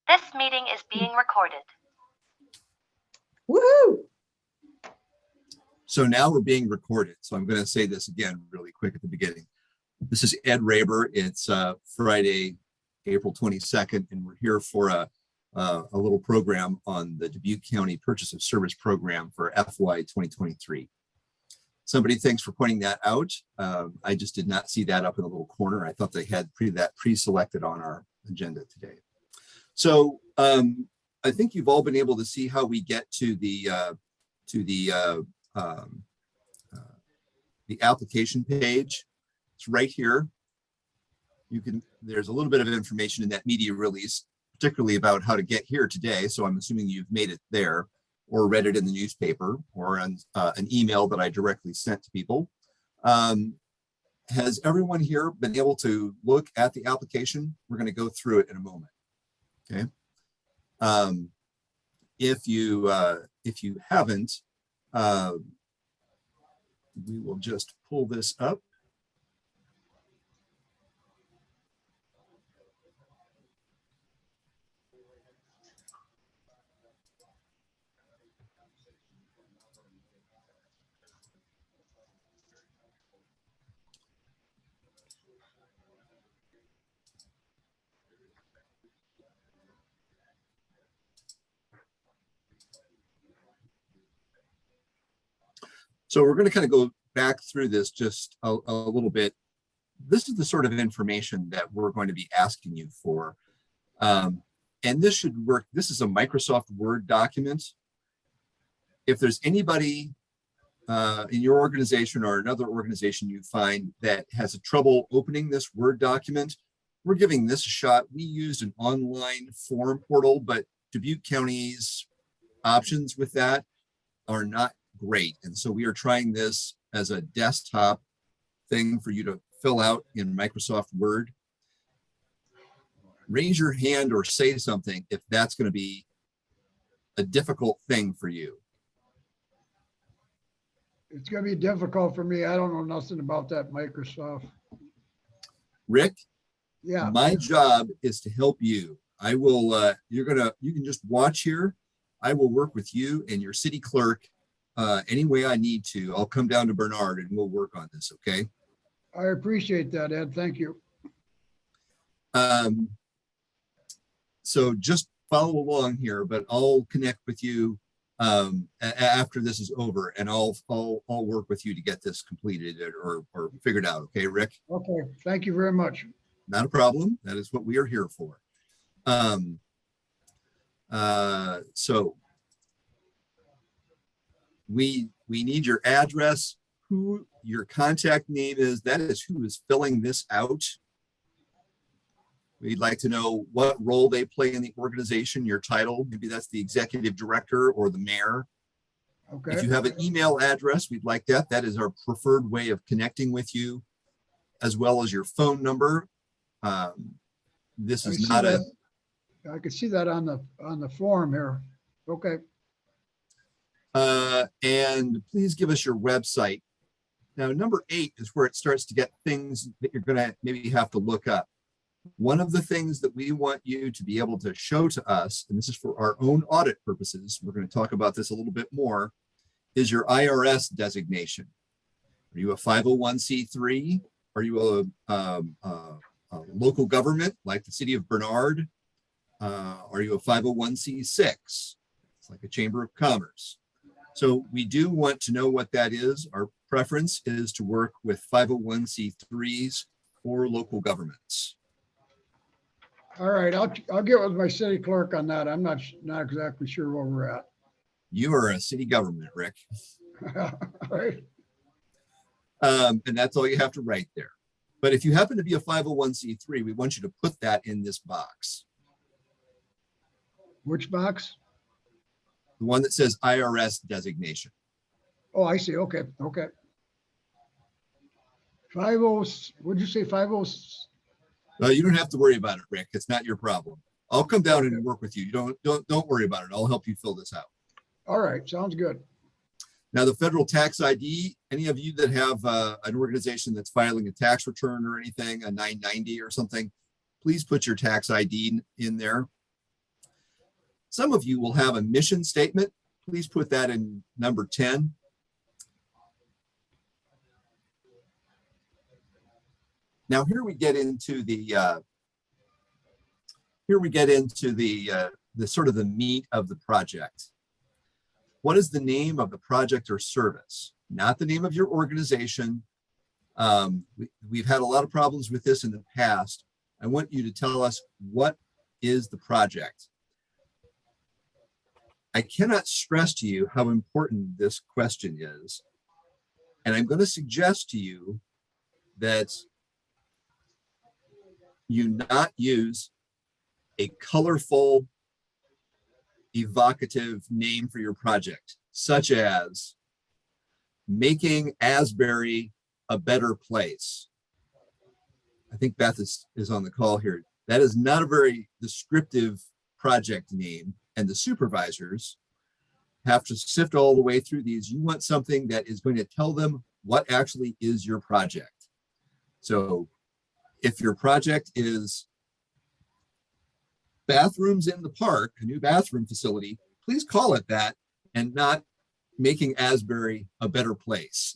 This meeting is being recorded. Woohoo! So now we're being recorded. So I'm going to say this again really quick at the beginning. This is Ed Raber. It's Friday, April 22nd, and we're here for a little program on the Dubuque County Purchase of Service program for FY2023. Somebody, thanks for pointing that out. I just did not see that up in the little corner. I thought they had that pre-selected on our agenda today. So I think you've all been able to see how we get to the application page. It's right here. There's a little bit of information in that media release, particularly about how to get here today. So I'm assuming you've made it there or read it in the newspaper or on an email that I directly sent to people. Has everyone here been able to look at the application? We're going to go through it in a moment. Okay. If you haven't, we will just pull this up. So we're going to kind of go back through this just a little bit. This is the sort of information that we're going to be asking you for. And this should work. This is a Microsoft Word document. If there's anybody in your organization or another organization you find that has a trouble opening this Word document, we're giving this a shot. We used an online form portal, but Dubuque County's options with that are not great. And so we are trying this as a desktop thing for you to fill out in Microsoft Word. Raise your hand or say something if that's going to be a difficult thing for you. It's going to be difficult for me. I don't know nothing about that Microsoft. Rick? Yeah. My job is to help you. I will, you can just watch here. I will work with you and your city clerk any way I need to. I'll come down to Bernard and we'll work on this, okay? I appreciate that, Ed. Thank you. So just follow along here, but I'll connect with you after this is over, and I'll work with you to get this completed or figured out, okay, Rick? Okay, thank you very much. Not a problem. That is what we are here for. So we need your address, who your contact name is. That is who is filling this out. We'd like to know what role they play in the organization, your title. Maybe that's the executive director or the mayor. Okay. If you have an email address, we'd like that. That is our preferred way of connecting with you, as well as your phone number. This is not a... I can see that on the form here. Okay. And please give us your website. Now, number 8 is where it starts to get things that you're going to maybe have to look up. One of the things that we want you to be able to show to us, and this is for our own audit purposes, we're going to talk about this a little bit more, is your IRS designation. Are you a 501c3? Are you a local government like the city of Bernard? Are you a 501c6? It's like a chamber of commerce. So we do want to know what that is. Our preference is to work with 501c3s or local governments. All right, I'll get with my city clerk on that. I'm not exactly sure where we're at. You are a city government, Rick. All right. And that's all you have to write there. But if you happen to be a 501c3, we want you to put that in this box. Which box? The one that says IRS designation. Oh, I see. Okay. Okay. 50, what'd you say? 50? You don't have to worry about it, Rick. It's not your problem. I'll come down and work with you. Don't worry about it. I'll help you fill this out. All right. Sounds good. Now, the federal tax ID, any of you that have an organization that's filing a tax return or anything, a 990 or something, please put your tax ID in there. Some of you will have a mission statement. Please put that in number 10. Now here we get into the sort of the meat of the project. What is the name of the project or service? Not the name of your organization. We've had a lot of problems with this in the past. I want you to tell us, what is the project? I cannot stress to you how important this question is. And I'm going to suggest to you that you not use a colorful, evocative name for your project, such as making Asbury a better place. I think Beth is on the call here. That is not a very descriptive project name, and the supervisors have to sift all the way through these. You want something that is going to tell them what actually is your project. So if your project is bathrooms in the park, a new bathroom facility, please call it that and not making Asbury a better place.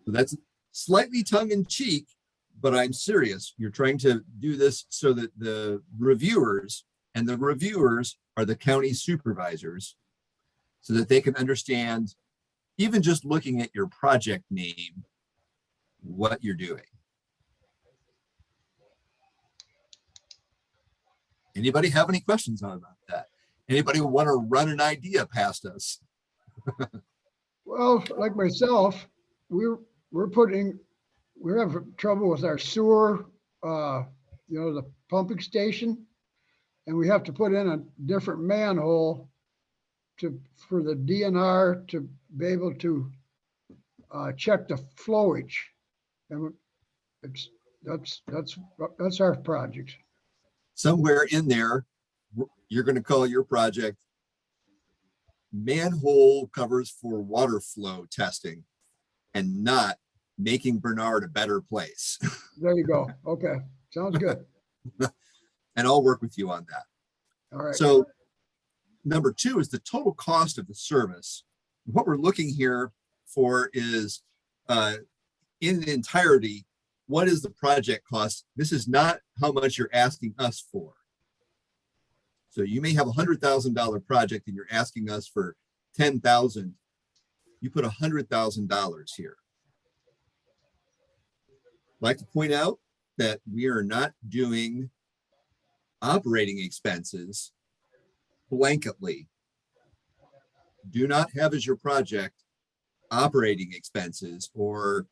So that's slightly tongue-in-cheek, but I'm serious. You're trying to do this so that the reviewers are the county supervisors, so that they can understand, even just looking at your project name, what you're doing. Anybody have any questions about that? Anybody want to run an idea past us? Well, like myself, we're having trouble with our sewer, the pumping station, and we have to put in a different manhole for the DNR to be able to check the flowage, and that's our project. Somewhere in there, you're going to call your project manhole covers for water flow testing, and not making Bernard a better place. There you go. Okay, sounds good. And I'll work with you on that. All right. So number 2 is the total cost of the service. What we're looking here for is in entirety, what is the project cost? This is not how much you're asking us for. So you may have a $100,000 project and you're asking us for $10,000. You put $100,000 here. I'd like to point out that we are not doing operating expenses blanketly. Do not have as your project operating expenses or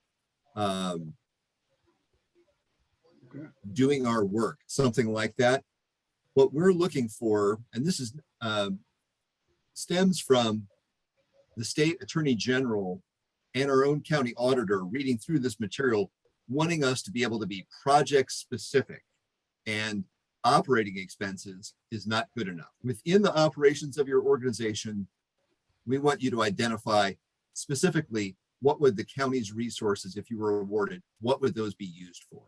doing our work, something like that. What we're looking for, and this is stems from the state attorney general and our own county auditor reading through this material, wanting us to be able to be project specific, and operating expenses is not good enough. Within the operations of your organization, we want you to identify specifically what would the county's resources, if you were awarded, what would those be used for?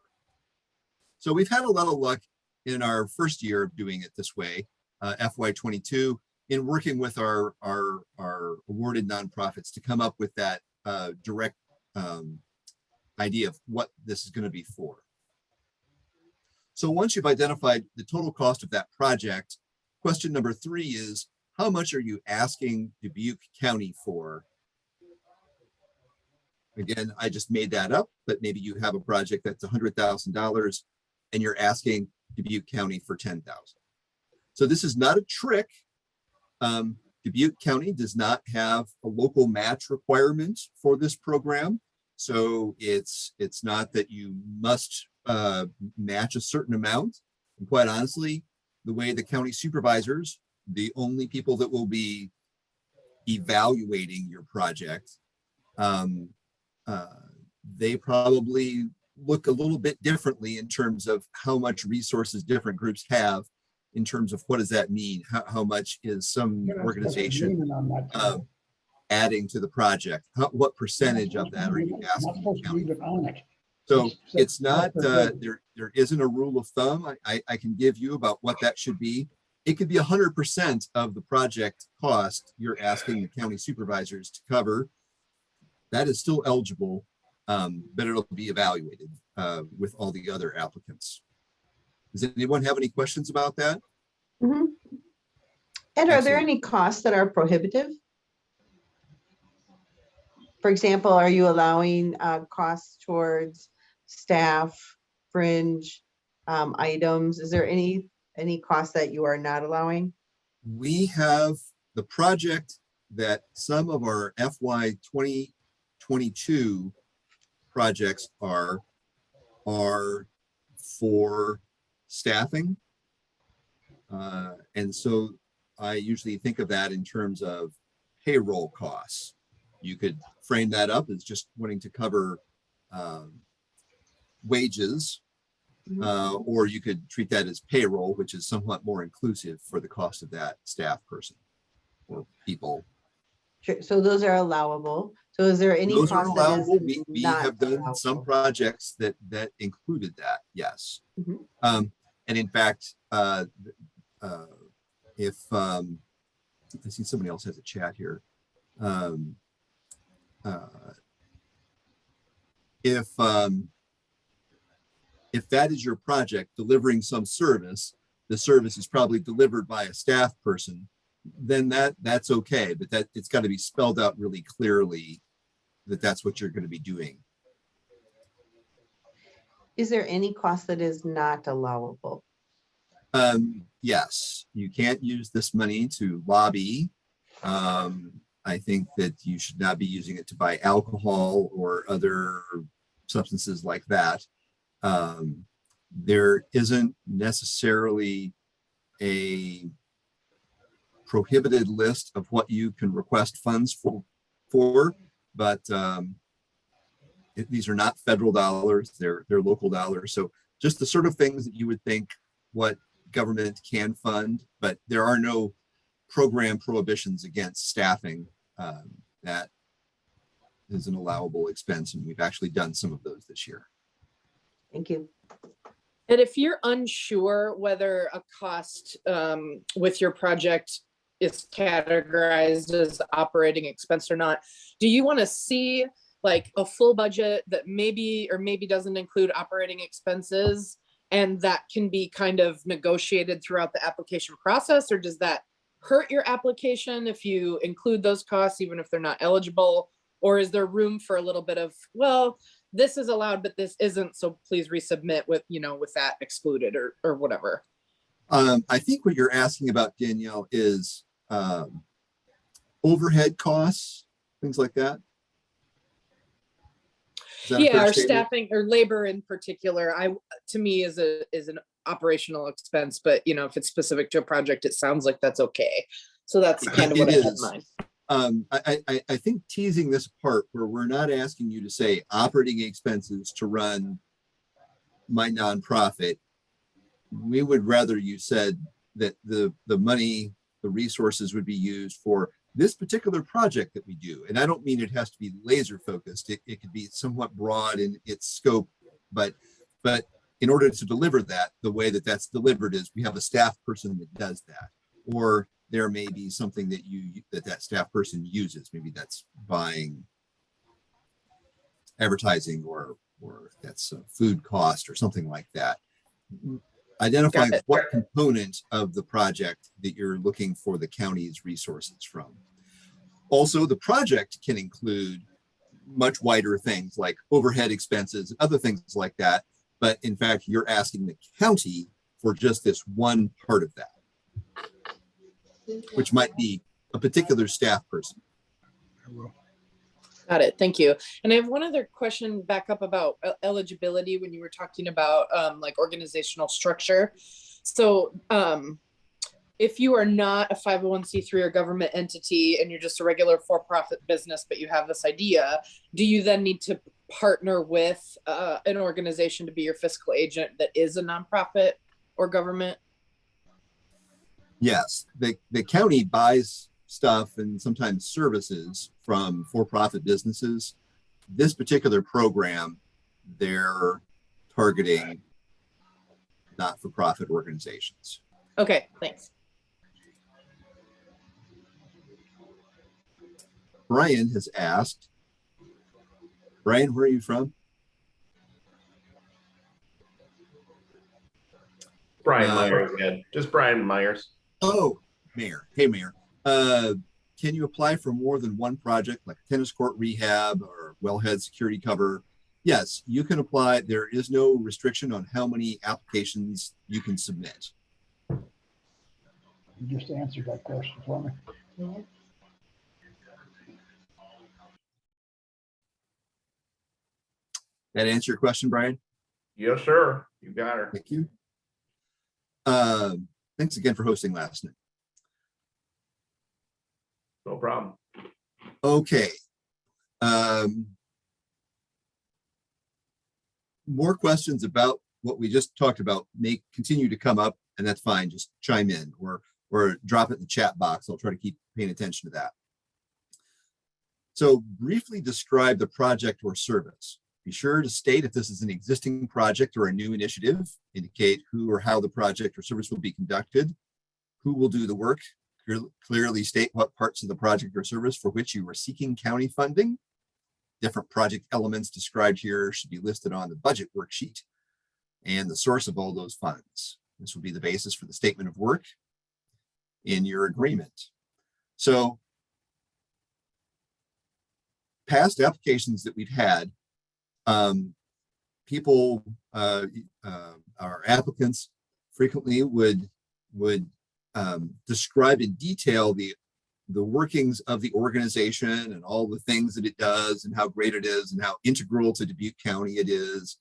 So we've had a lot of luck in our first year of doing it this way, FY22, in working with our awarded nonprofits to come up with that direct idea of what this is going to be for. So once you've identified the total cost of that project, question number 3 is, how much are you asking Dubuque County for? Again, I just made that up, but maybe you have a project that's $100,000 and you're asking Dubuque County for $10,000. So this is not a trick. Dubuque County does not have a local match requirement for this program. So it's not that you must match a certain amount. And quite honestly, the way the county supervisors, the only people that will be evaluating your project, they probably look a little bit differently in terms of how much resources different groups have, in terms of what does that mean? How much is some organization adding to the project? What percentage of that are you asking the county? So it's not, there isn't a rule of thumb I can give you about what that should be. It could be 100% of the project cost you're asking the county supervisors to cover. That is still eligible, but it'll be evaluated with all the other applicants. Does anyone have any questions about that? Mm-hmm. And are there Excellent. any costs that are prohibitive? For example, are you allowing costs towards staff, fringe items? Is there any cost that you are not allowing? We have the project that some of our FY2022 projects are for staffing. And so I usually think of that in terms of payroll costs. You could frame that up as just wanting to cover wages, or you could treat that as payroll, which is somewhat more inclusive for the cost of that staff person or people. Sure. So those are allowable. So is there any Those are cost that allowable. is We not have done allowable? some projects that included that, yes. Mhm. And in fact, if I see somebody else has a chat here. If that is your project delivering some service, the service is probably delivered by a staff person, then that's okay, but that it's got to be spelled out really clearly that that's what you're going to be doing. Is there any cost that is not allowable? Yes, you can't use this money to lobby. I think that you should not be using it to buy alcohol or other substances like that. There isn't necessarily a prohibited list of what you can request funds for, but these are not federal dollars, they're local dollars. So just the sort of things that you would think what government can fund, but there are no program prohibitions against staffing. That is an allowable expense, and we've actually done some of those this year. Thank you. And if you're unsure whether a cost with your project is categorized as operating expense or not, do you want to see like a full budget that maybe or maybe doesn't include operating expenses, and that can be kind of negotiated throughout the application process? Or does that hurt your application if you include those costs, even if they're not eligible? Or is there room for a little bit of, well, this is allowed, but this isn't, so please resubmit with, you know, with that excluded or whatever? I think what you're asking about, Danielle, is overhead costs, things like that. Yeah, or staffing or labor in particular, to me is an operational expense, but you know, if it's specific to a project, it sounds like that's okay. So that's kind of what I had in mind. I think teasing this apart, where we're not asking you to say operating expenses to run my nonprofit, we would rather you said that the money, the resources would be used for this particular project that we do. And I don't mean it has to be laser focused. It could be somewhat broad in its scope, but in order to deliver that, the way that that's delivered is we have a staff person that does that, or there may be something that that staff person uses. Maybe that's buying advertising, or that's a food cost or something like that. Identifying what component of the project that you're looking for the county's resources from. Also, the project can include much wider things like overhead expenses, other things like that. But in fact, you're asking the county for just this one part of that, which might be a particular staff person. Got it. Thank you. And I have one other question back up about eligibility when you were talking about like organizational structure. So if you are not a 501c3 or government entity and you're just a regular for-profit business, but you have this idea, do you then need to partner with an organization to be your fiscal agent that is a nonprofit or government? Yes, the county buys stuff and sometimes services from for-profit businesses. This particular program they're targeting not-for-profit organizations. Okay, thanks. Brian has asked, Brian, where are you from? Brian Myers again. Just Brian Myers. Oh, Mayor. Hey, Mayor. Can you apply for more than one project, like tennis court rehab or wellhead security cover? Yes, you can apply. There is no restriction on how many applications you can submit. You just answered that question for me. That answer your question, Brian? Yes, sir. You got her. Thank you. Thanks again for hosting last night. No problem. Okay. More questions about what we just talked about may continue to come up, and that's fine. Just chime in or drop it in the chat box. I'll try to keep paying attention to that. So briefly describe the project or service. Be sure to state if this is an existing project or a new initiative. Indicate who or how the project or service will be conducted, who will do the work. Clearly state what parts of the project or service for which you are seeking county funding. Different project elements described here should be listed on the budget worksheet and the source of all those funds. This will be the basis for the statement of work in your agreement. So past applications that we've had, people, our applicants frequently would describe in detail the workings of the organization and all the things that it does and how great it is and how integral to Dubuque County it is.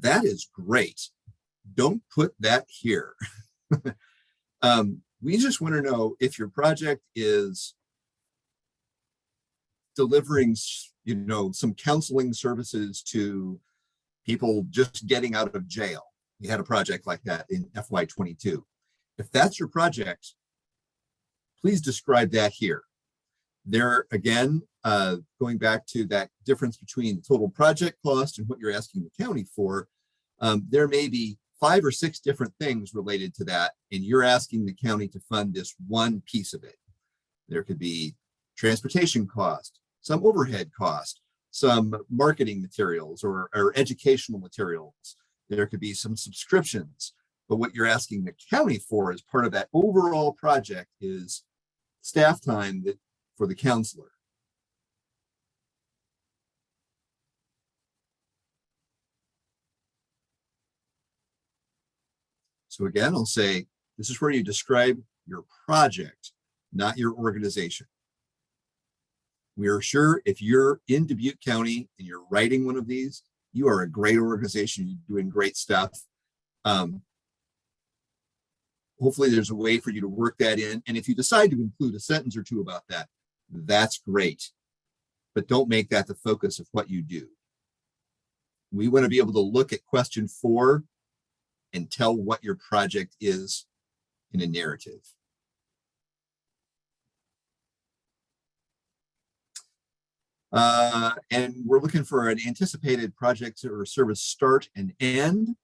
That is great. Don't put that here. We just want to know if your project is delivering, some counseling services to people just getting out of jail. We had a project like that in FY22. If that's your project, please describe that here. There again, going back to that difference between the total project cost and what you're asking the county for, there may be 5 or 6 different things related to that, and you're asking the county to fund this one piece of it. There could be transportation cost, some overhead cost, some marketing materials or educational materials. There could be some subscriptions, but what you're asking the county for as part of that overall project is staff time for the counselor. So again, I'll say, this is where you describe your project, not your organization. We are sure if you're in Dubuque County and you're writing one of these, you are a great organization, you're doing great stuff. Hopefully there's a way for you to work that in. And if you decide to include a sentence or two about that, that's great. But don't make that the focus of what you do. We want to be able to look at question 4 and tell what your project is in a narrative. And we're looking for an anticipated project or service start and end.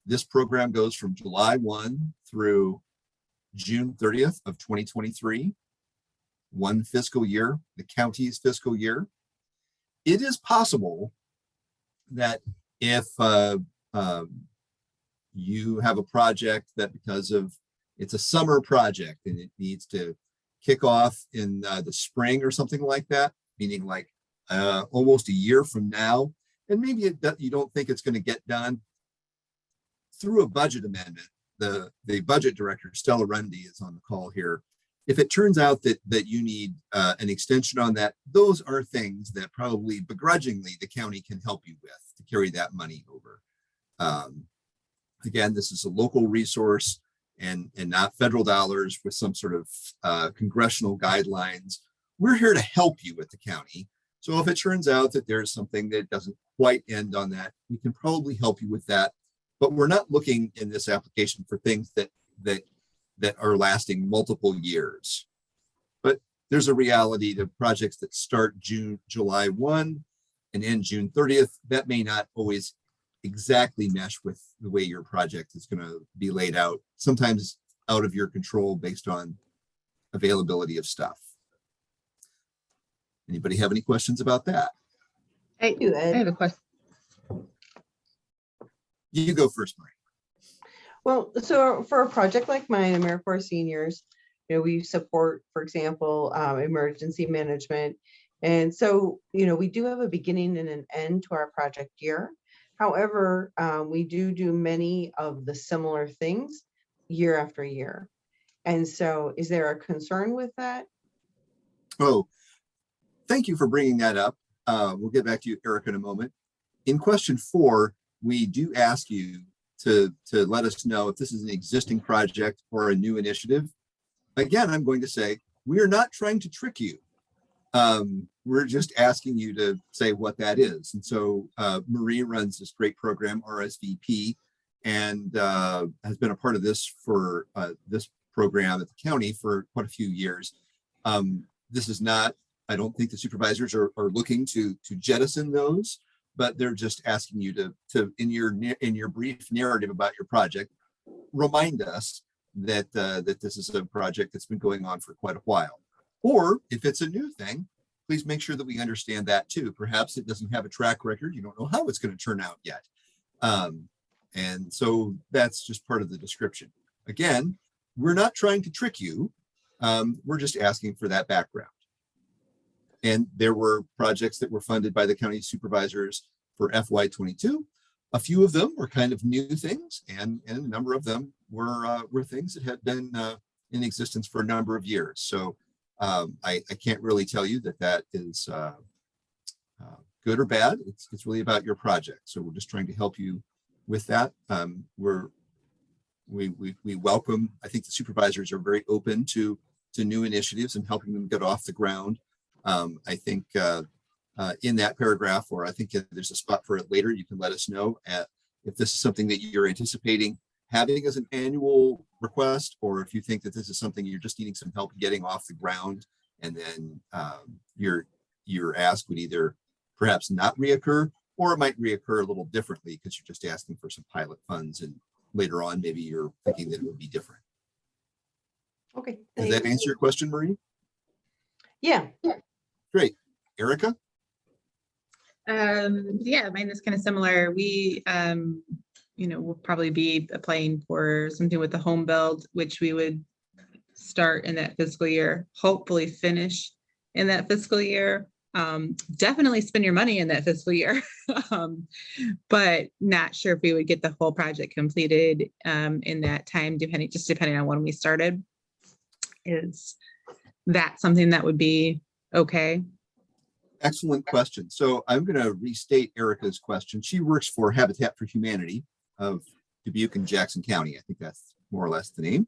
This program goes from July 1 through June 30th of 2023, one fiscal year, the county's fiscal year. It is possible that if you have a project that because of it's a summer project and it needs to kick off in the spring or something like that, meaning like almost a year from now, and maybe you don't think it's going to get done, through a budget amendment, the budget director, Stella Rundy, is on the call here. If it turns out that you need an extension on that, those are things that probably begrudgingly the county can help you with to carry that money over. Again, this is a local resource and not federal dollars with some sort of congressional guidelines. We're here to help you with the county. So if it turns out that there's something that doesn't quite end on that, we can probably help you with that. But we're not looking in this application for things that are lasting multiple years. But there's a reality to projects that start July 1 and end June 30th, that may not always exactly mesh with the way your project is going to be laid out. Sometimes out of your control based on availability of stuff. Anybody have any questions about that? I You, Ed. have a question. You go first, Marie. Well, so for a project like mine, AmeriCorps Seniors, we support, for example, emergency management. And so, we do have a beginning and an end to our project year. However, we do many of the similar things year after year. And so is there a concern with that? Oh, thank you for bringing that up. We'll get back to you, Erica, in a moment. In question 4, we do ask you to let us know if this is an existing project or a new initiative. Again, I'm going to say, we are not trying to trick you. We're just asking you to say what that is. And so Marie runs this great program, RSVP, and has been a part of this for this program at the county for quite a few years. This is not, I don't think the supervisors are looking to jettison those, but they're just asking you to in your brief narrative about your project, remind us that that this is a project that's been going on for quite a while. Or if it's a new thing, please make sure that we understand that too. Perhaps it doesn't have a track record. You don't know how it's going to turn out yet. And so that's just part of the description. Again, we're not trying to trick you. We're just asking for that background. And there were projects that were funded by the county supervisors for FY22. A few of them were kind of new things, and a number of them were things that had been in existence for a number of years. So I can't really tell you that is good or bad. It's really about your project. So we're just trying to help you with that. We welcome, I think the supervisors are very open to new initiatives and helping them get off the ground. I think in that paragraph, or I think there's a spot for it later, you can let us know if this is something that you're anticipating having as an annual request, or if you think that this is something you're just needing some help getting off the ground, and then your ask would either perhaps not reoccur, or it might reoccur a little differently because you're just asking for some pilot funds, and later on maybe you're thinking that it would be different. Okay. Does that answer your question, Marie? Yeah. Great. Erica? Yeah, mine is kind of similar. We, we'll probably be applying for something with the home build, which we would start in that fiscal year, hopefully finish in that fiscal year. Definitely spend your money in that fiscal year, but not sure if we would get the whole project completed in that time, depending on when we started. Is that something that would be okay? Excellent question. So I'm going to restate Erica's question. She works for Habitat for Humanity of Dubuque and Jackson County. I think that's more or less the name.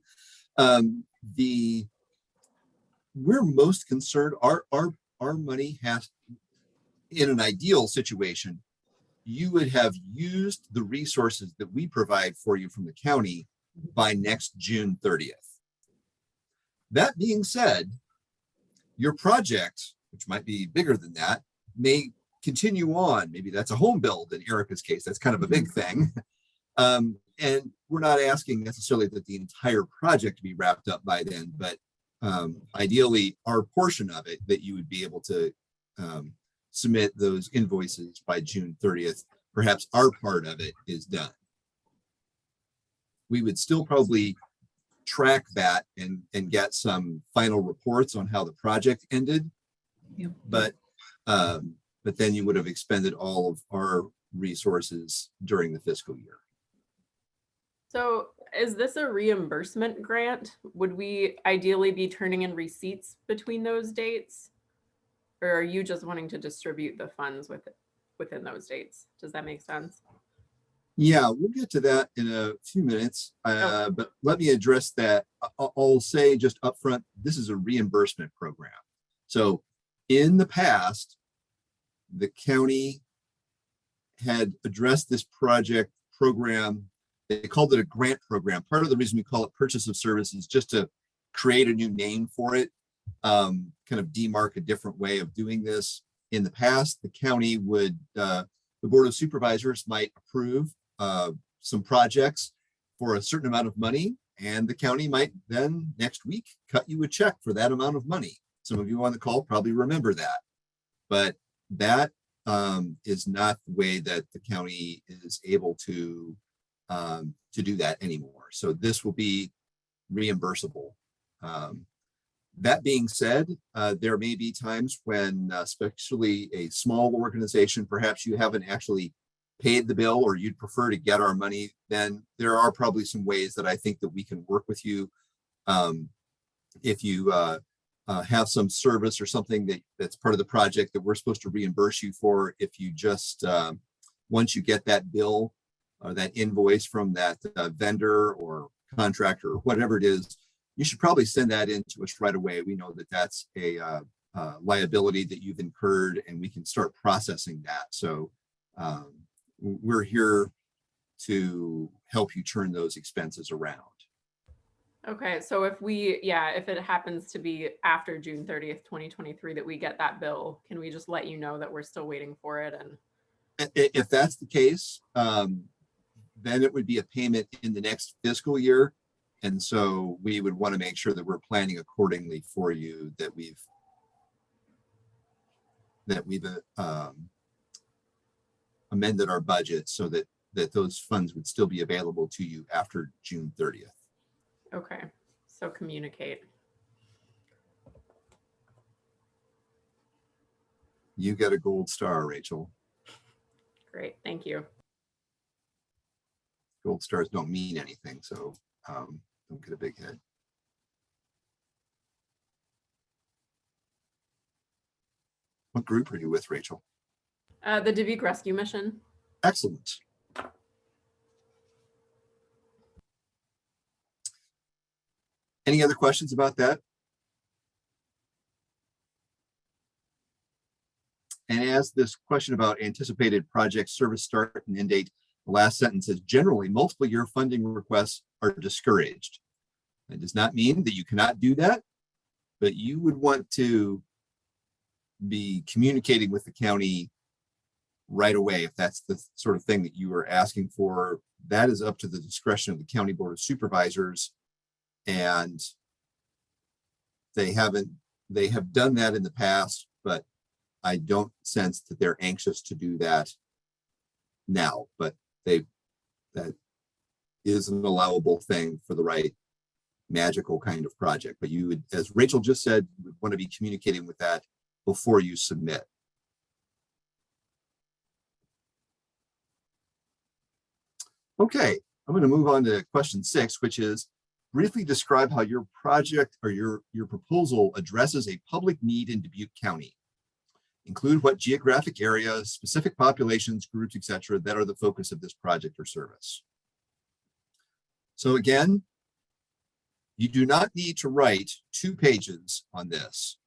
We're most concerned, our money has, in an ideal situation, you would have used the resources that we provide for you from the county by next June 30th. That being said, your project, which might be bigger than that, may continue on. Maybe that's a home build in Erica's case. That's kind of a big thing. And we're not asking necessarily that the entire project be wrapped up by then, but ideally our portion of it, that you would be able to submit those invoices by June 30th. Perhaps our part of it is done. We would still probably track that and get some final reports on how the project ended. Yep. But then you would have expended all of our resources during the fiscal year. So is this a reimbursement grant? Would we ideally be turning in receipts between those dates? Or are you just wanting to distribute the funds within those dates? Does that make sense? Yeah, we'll get to that in a few minutes, but let me address that. I'll say just up front, this is a reimbursement program. So in the past, the county had addressed this program. They called it a grant program. Part of the reason we call it Purchase of Service is just to create a new name for it, kind of demark a different way of doing this. in the past, the county would, the Board of Supervisors might approve some projects for a certain amount of money, and the county might then next week cut you a check for that amount of money. Some of you on the call probably remember that, but that is not the way that the county is able to do that anymore. So this will be reimbursable. That being said, there may be times when, especially a small organization, perhaps you haven't actually paid the bill or you'd prefer to get our money, then there are probably some ways that I think that we can work with you. If you have some service or something that's part of the project that we're supposed to reimburse you for, if you just, once you get that bill or that invoice from that vendor or contractor or whatever it is, you should probably send that in to us right away. We know that that's a liability that you've incurred, and we can start processing that. So we're here to help you turn those expenses around. Okay, so if it happens to be after June 30th, 2023 that we get that bill, can we just let you know that we're still waiting for it? And if that's the case, then it would be a payment in the next fiscal year. And so we would want to make sure that we're planning accordingly for you, that we've amended our budget so that those funds would still be available to you after June 30th. okay, so communicate. You got a gold star, Rachel. Great, thank you. Gold stars don't mean anything, so don't get a big head. What group are you with, Rachel? The Dubuque Rescue Mission. Excellent. Any other questions about that? And as this question about anticipated project service start and end date, the last sentence is generally multiple year funding requests are discouraged. That does not mean that you cannot do that, but you would want to be communicating with the county right away if that's the sort of thing that you are asking for. That is up to the discretion of the County Board of Supervisors, and they have done that in the past, but I don't sense that they're anxious to do that now, but that is an allowable thing for the right magical kind of project. But you would, as Rachel just said, you would want to be communicating with that before you submit. Okay, I'm going to move on to question 6, which is briefly describe how your project or your proposal addresses a public need in Dubuque County. Include what geographic areas, specific populations, groups, etc., that are the focus of this project or service. So again, you do not need to write 2 pages on this.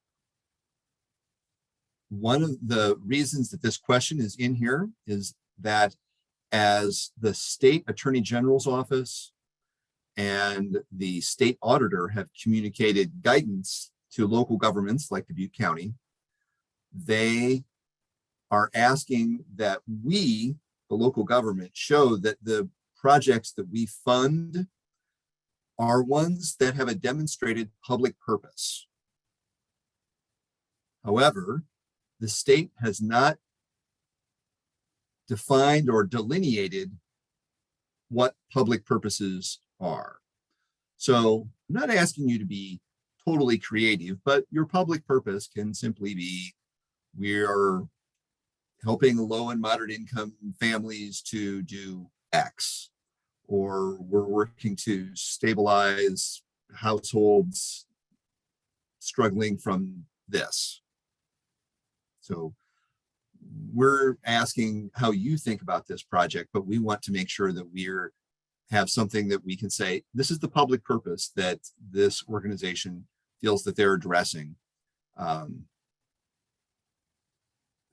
One of the reasons that this question is in here is that as the State Attorney General's office and the state auditor have communicated guidance to local governments like Dubuque County, they are asking that we, the local government, show that the projects that we fund are ones that have a demonstrated public purpose. However, the state has not defined or delineated what public purposes are. So I'm not asking you to be totally creative, but your public purpose can simply be, we are helping low and moderate income families to do X, or we're working to stabilize households struggling from this. So we're asking how you think about this project, but we want to make sure that we're have something that we can say, this is the public purpose that this organization feels that they're addressing.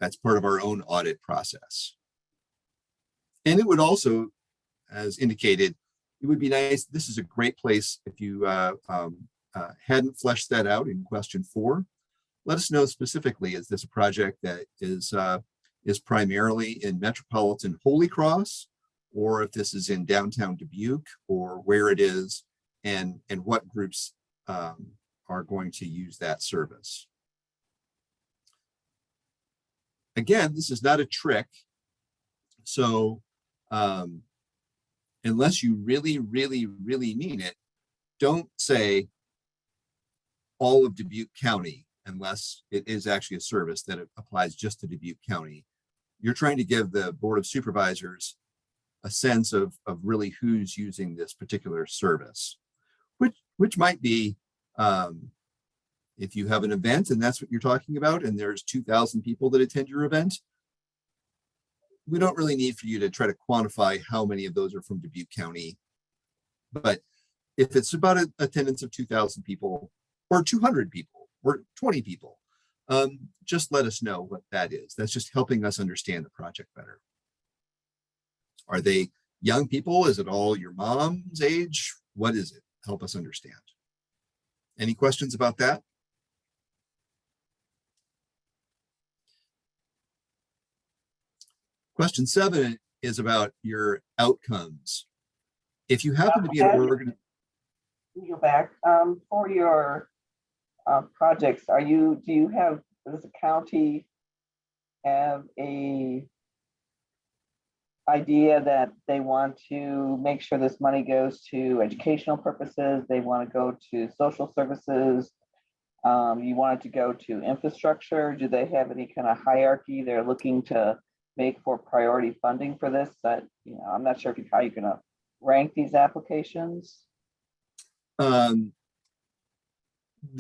That's part of our own audit process. And it would also, as indicated, it would be nice, this is a great place if you hadn't fleshed that out in question 4, let us know specifically, is this a project that is primarily in metropolitan Holy Cross, or if this is in downtown Dubuque, or where it is, and what groups are going to use that service. Again, this is not a trick. So unless you really, really, really mean it, don't say all of Dubuque County, unless it is actually a service that applies just to Dubuque County. You're trying to give the Board of Supervisors a sense of really who's using this particular service, which might be, if you have an event and that's what you're talking about, and there's 2,000 people that attend your event, we don't really need for you to try to quantify how many of those are from Dubuque County. But if it's about an attendance of 2,000 people, or 200 people, or 20 people, just let us know what that is. That's just helping us understand the project better. Are they young people? Is it all your mom's age? What is it? Help us understand. Any questions about that? Question 7 is about your outcomes. If you happen to be an organization. Go back for your projects. Do you have, does the county have a idea that they want to make sure this money goes to educational purposes? They want to go to social services? You want it to go to infrastructure? Do they have any kind of hierarchy they're looking to make for priority funding for this? That, I'm not sure how you're going to rank these applications. The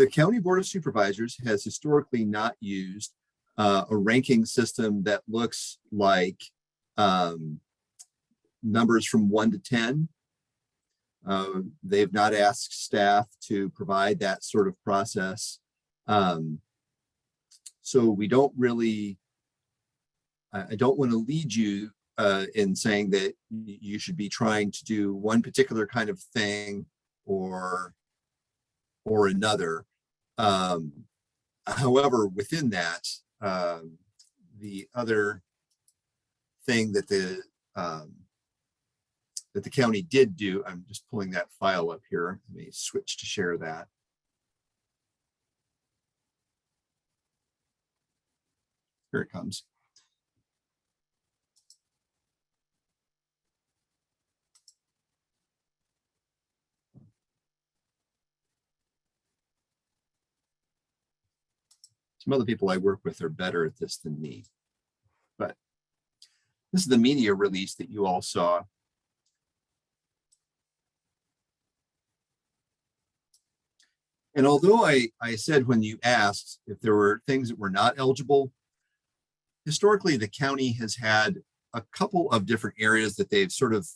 County Board of Supervisors has historically not used a ranking system that looks like numbers from 1 to 10. They've not asked staff to provide that sort of process. So we don't really, I don't want to lead you in saying that you should be trying to do one particular kind of thing or another. However, within that, the other thing that the county did do, I'm just pulling that file up here. Let me switch to share that. Here it comes. Some other people I work with are better at this than me, but this is the media release that you all saw. And although I said when you asked if there were things that were not eligible, historically the county has had a couple of different areas that they've sort of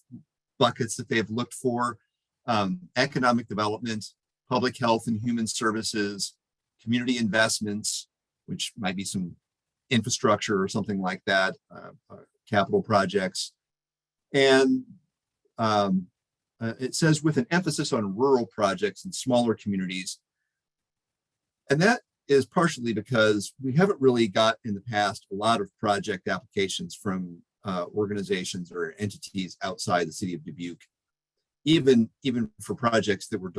buckets that they've looked for: economic development, public health and human services, community investments, which might be some infrastructure or something like that, capital projects. And it says with an emphasis on rural projects and smaller communities. And that is partially because we haven't really got in the past a lot of project applications from organizations or entities outside the city of Dubuque, even for projects that were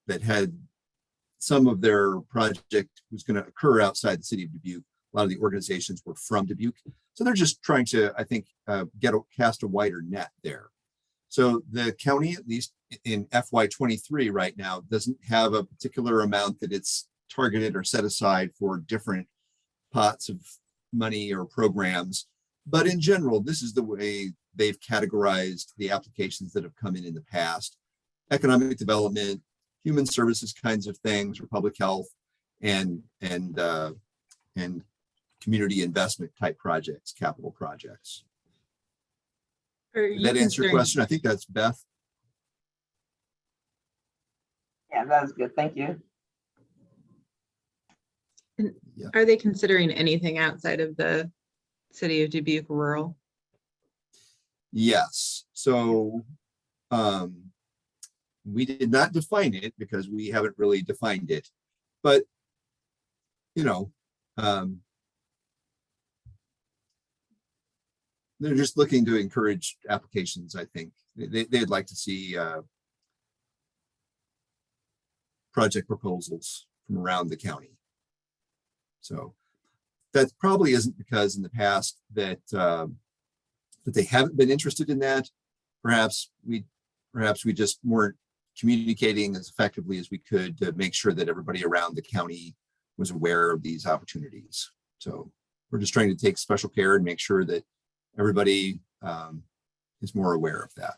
that had some of their project was going to occur outside the city of Dubuque. A lot of the organizations were from Dubuque. So they're just trying to, I think, cast a wider net there. So the county, at least in FY23 right now, doesn't have a particular amount that it's targeted or set aside for different pots of money or programs. But in general, this is the way they've categorized the applications that have come in the past: economic development, human services kinds of things, or public health, and community investment type projects, capital projects. Did that answer your question? I think that's Beth. Yeah, that was good. Thank you. Yeah. Are they considering anything outside of the city of Dubuque rural? Yes. So we did not define it because we haven't really defined it. But you know, they're just looking to encourage applications. I think they'd like to see project proposals from around the county. So that probably isn't because in the past that that they haven't been interested in that. Perhaps we just weren't communicating as effectively as we could to make sure that everybody around the county was aware of these opportunities. So we're just trying to take special care and make sure that everybody is more aware of that.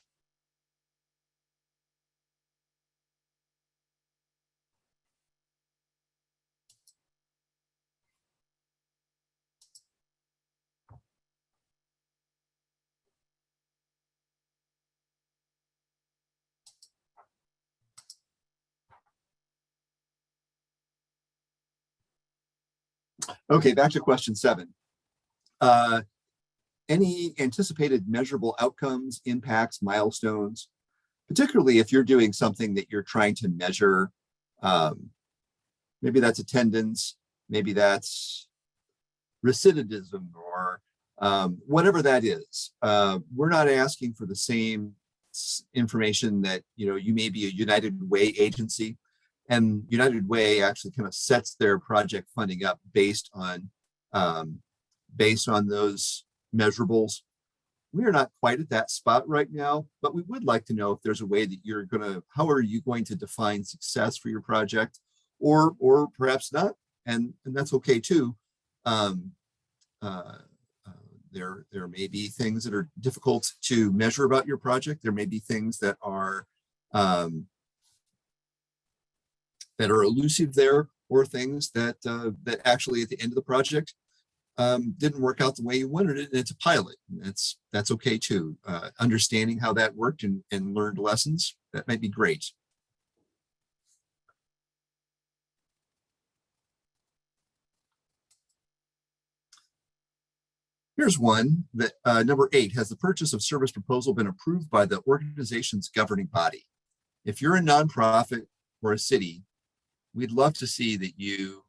Okay, back to question 7. Any anticipated measurable outcomes, impacts, milestones, particularly if you're doing something that you're trying to measure? Maybe that's attendance, maybe that's recidivism, or whatever that is. We're not asking for the same information that, you may be a United Way agency, and United Way actually kind of sets their project funding up based on those measurables. We are not quite at that spot right now, but we would like to know if there's a way that how are you going to define success for your project, or perhaps not, and that's okay too. There may be things that are difficult to measure about your project. There may be things that are elusive there, or things that actually at the end of the project didn't work out the way you wanted it, and it's a pilot. That's okay too. Understanding how that worked and learned lessons, that might be great. Here's one that number 8, has the purchase of service proposal been approved by the organization's governing body? If you're a nonprofit or a city, we'd love to see that you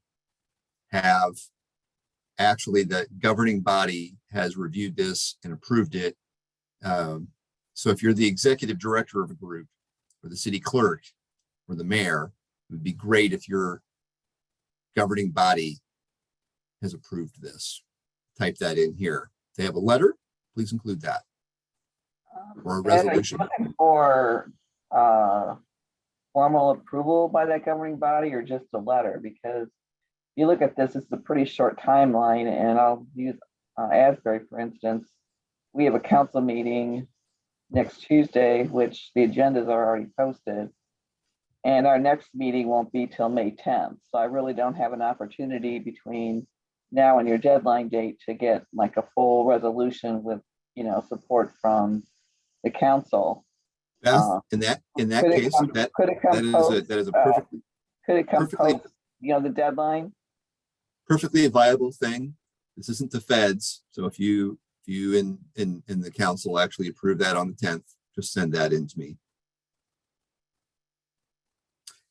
have actually the governing body has reviewed this and approved it. So if you're the executive director of a group, or the city clerk, or the mayor, it would be great if your governing body has approved this. Type that in here. If they have a letter, please include that. Or a resolution. Are you looking for formal approval by that governing body, or just a letter? Because you look at this, it's a pretty short timeline, and I'll use Asbury, for instance. We have a council meeting next Tuesday, which the agendas are already posted, and our next meeting won't be till May 10th. So I really don't have an opportunity between now and your deadline date to get like a full resolution with, support from the council. Beth, in that case, that is a perfectly could it come post, the deadline? Perfectly viable thing. This isn't the feds, so if you in the council actually approve that on the 10th, just send that in to me.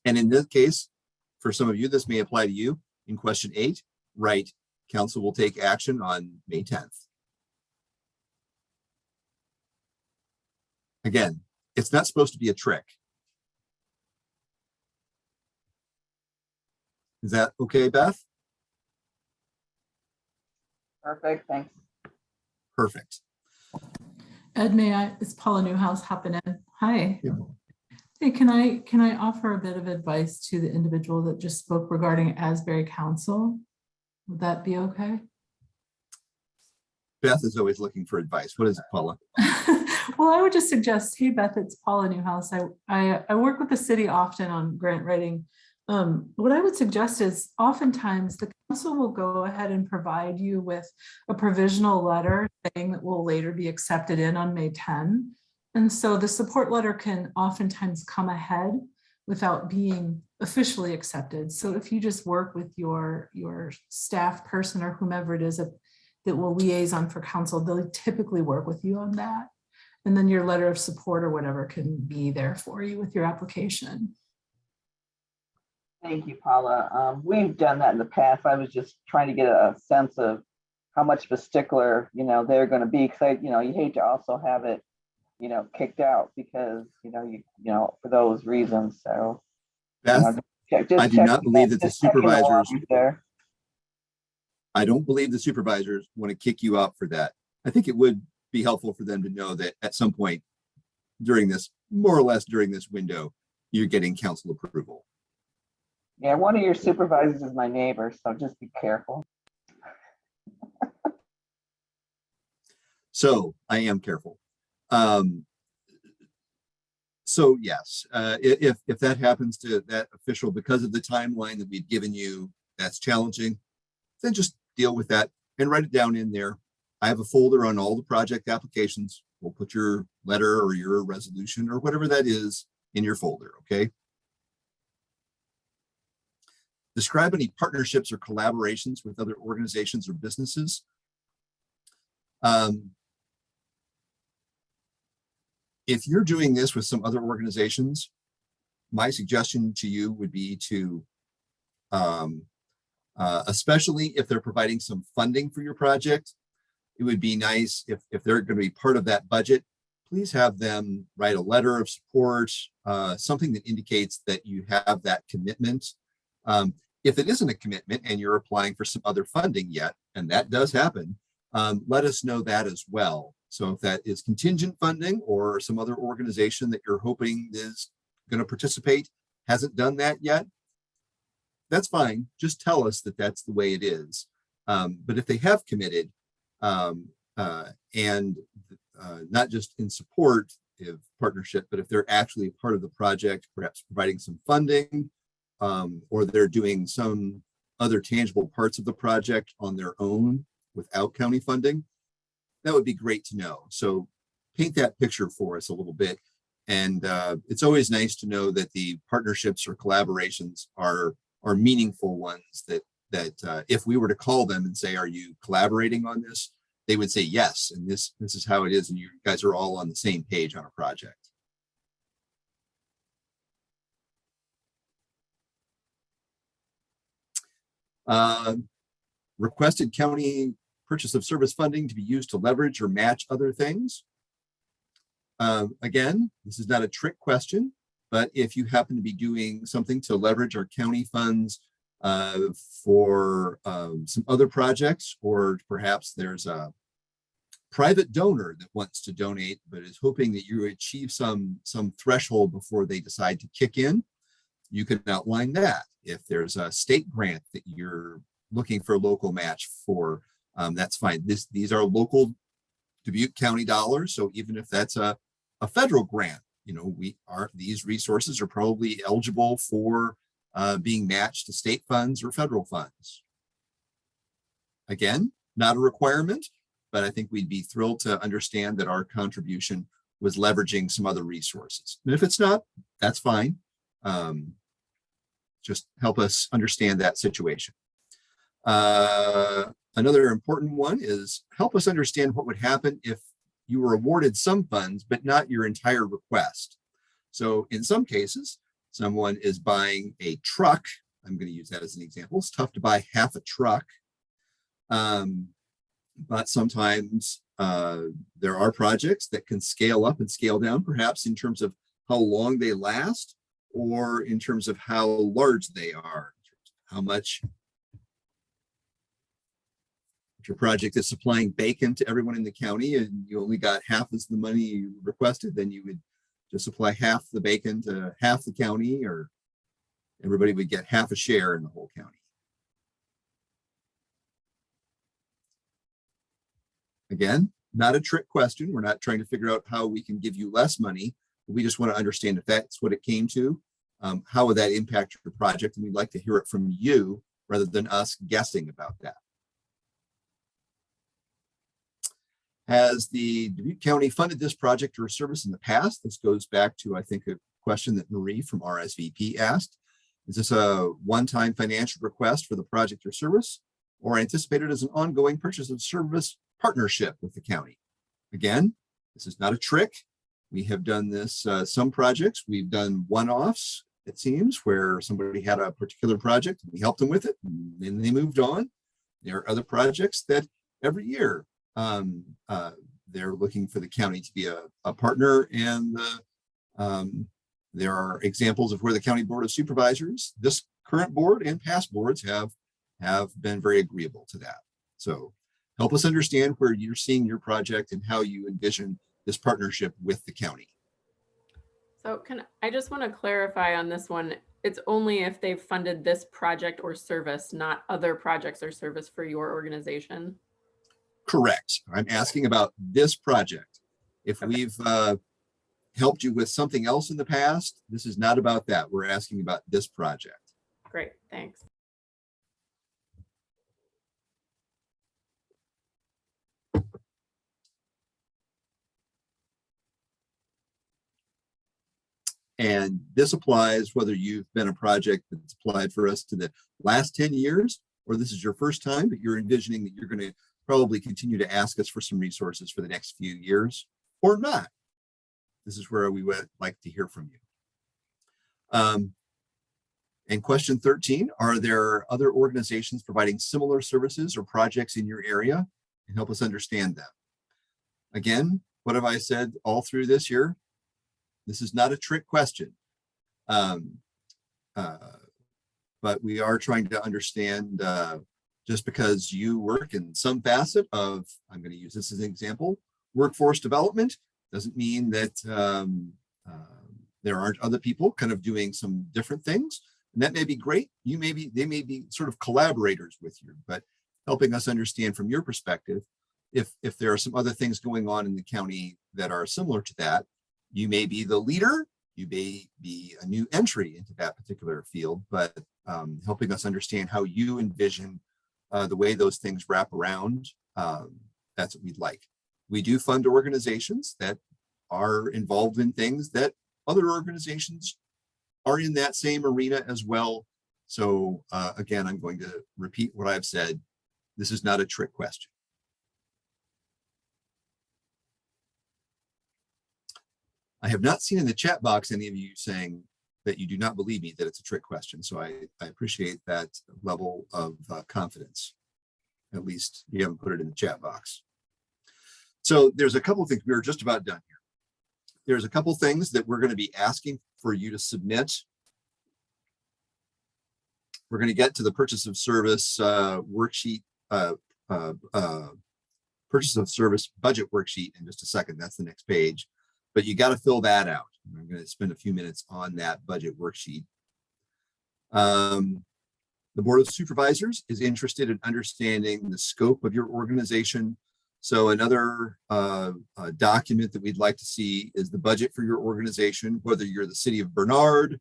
And in this case, for some of you, this may apply to you. In question 8, write, council will take action on May 10th. Again, it's not supposed to be a trick. Is that okay, Beth? Perfect, thanks. Perfect. Ed, it's Paula Newhouse hopping in. Hi. Yeah. Hey, can I offer a bit of advice to the individual that just spoke regarding Asbury Council? Would that be okay? Beth is always looking for advice. What is it, Paula? Well, I would just suggest, hey, Beth, it's Paula Newhouse. I work with the city often on grant writing. What I would suggest is oftentimes the council will go ahead and provide you with a provisional letter saying that will later be accepted on May 10. And so the support letter can oftentimes come ahead without being officially accepted. So if you just work with your staff person or whomever it is that will liaison for council, they'll typically work with you on that. And then your letter of support or whatever can be there for you with your application. Thank you, Paula. We've done that in the past. I was just trying to get a sense of how much of a stickler, they're going to be, because you hate to also have it, kicked out because, for those reasons. So, Beth, I do not believe that the supervisors, there. I don't believe the supervisors want to kick you out for that. I think it would be helpful for them to know that at some point during this, more or less during this window, you're getting council approval. Yeah, one of your supervisors is my neighbor, so just be careful. So I am careful. So yes, if that happens to that official because of the timeline that we've given you, that's challenging, then just deal with that and write it down in there. I have a folder on all the project applications. We'll put your letter or your resolution or whatever that is in your folder, okay? Describe any partnerships or collaborations with other organizations or businesses. If you're doing this with some other organizations, my suggestion to you would be to, especially if they're providing some funding for your project, it would be nice if they're going to be part of that budget, please have them write a letter of support, something that indicates that you have that commitment. If it isn't a commitment and you're applying for some other funding yet, and that does happen, let us know that as well. So if that is contingent funding or some other organization that you're hoping is going to participate hasn't done that yet, that's fine. Just tell us that that's the way it is. But if they have committed and not just in support of partnership, but if they're actually a part of the project, perhaps providing some funding, or they're doing some other tangible parts of the project on their own without county funding, that would be great to know. So paint that picture for us a little bit. And it's always nice to know that the partnerships or collaborations are meaningful ones that if we were to call them and say, are you collaborating on this? They would say yes, and this is how it is, and you guys are all on the same page on a project. Requested county purchase of service funding to be used to leverage or match other things. Again, this is not a trick question, but if you happen to be doing something to leverage our county funds for some other projects, or perhaps there's a private donor that wants to donate but is hoping that you achieve some threshold before they decide to kick in, you can outline that. If there's a state grant that you're looking for a local match for, that's fine. These are local Dubuque County dollars, so even if that's a federal grant, these resources are probably eligible for being matched to state funds or federal funds. Again, not a requirement, but I think we'd be thrilled to understand that our contribution was leveraging some other resources. And if it's not, that's fine. Just help us understand that situation. Another important one is help us understand what would happen if you were awarded some funds, but not your entire request. So in some cases, someone is buying a truck. I'm going to use that as an example. It's tough to buy half a truck. But sometimes there are projects that can scale up and scale down, perhaps in terms of how long they last, or in terms of how large they are, how much. If your project is supplying bacon to everyone in the county and you only got half as the money you requested, then you would just supply half the bacon to half the county, or everybody would get half a share in the whole county. Again, not a trick question. We're not trying to figure out how we can give you less money. We just want to understand if that's what it came to, how would that impact your project? And we'd like to hear it from you rather than us guessing about that. Has the Dubuque County funded this project or service in the past? This goes back to, I think, a question that Marie from RSVP asked. Is this a one-time financial request for the project or service, or anticipated as an ongoing purchase of service partnership with the county? Again, this is not a trick. We have done this, some projects, we've done one-offs, it seems, where somebody had a particular project, we helped them with it, and then they moved on. There are other projects that every year they're looking for the county to be a partner, and there are examples of where the County Board of Supervisors, this current board and past boards, have been very agreeable to that. So help us understand where you're seeing your project and how you envision this partnership with the county. So I just want to clarify on this one. It's only if they've funded this project or service, not other projects or service for your organization. Correct. I'm asking about this project. If we've helped you with something else in the past, this is not about that. We're asking about this project. Great, thanks. And this applies whether you've been a project that's applied for us to the last 10 years, or this is your first time, but you're envisioning that you're going to probably continue to ask us for some resources for the next few years, or not. This is where we would like to hear from you. And question 13, are there other organizations providing similar services or projects in your area? And help us understand them. Again, what have I said all through this year? This is not a trick question, but we are trying to understand, just because you work in some facet of, I'm going to use this as an example, workforce development, doesn't mean that there aren't other people kind of doing some different things. And that may be great. They may be sort of collaborators with you, but helping us understand from your perspective, if there are some other things going on in the county that are similar to that. You may be the leader, you may be a new entry into that particular field, but helping us understand how you envision the way those things wrap around, that's what we'd like. We do fund organizations that are involved in things that other organizations are in that same arena as well. So again, I'm going to repeat what I've said. This is not a trick question. I have not seen in the chat box any of you saying that you do not believe me that it's a trick question. So I appreciate that level of confidence. At least you haven't put it in the chat box. So there's a couple of things. We were just about done here. There's a couple of things that we're going to be asking for you to submit. We're going to get to the purchase of service worksheet, purchase of service budget worksheet in just a second. That's the next page. But you got to fill that out. I'm going to spend a few minutes on that budget worksheet. The Board of Supervisors is interested in understanding the scope of your organization. So another document that we'd like to see is the budget for your organization, whether you're the city of Bernard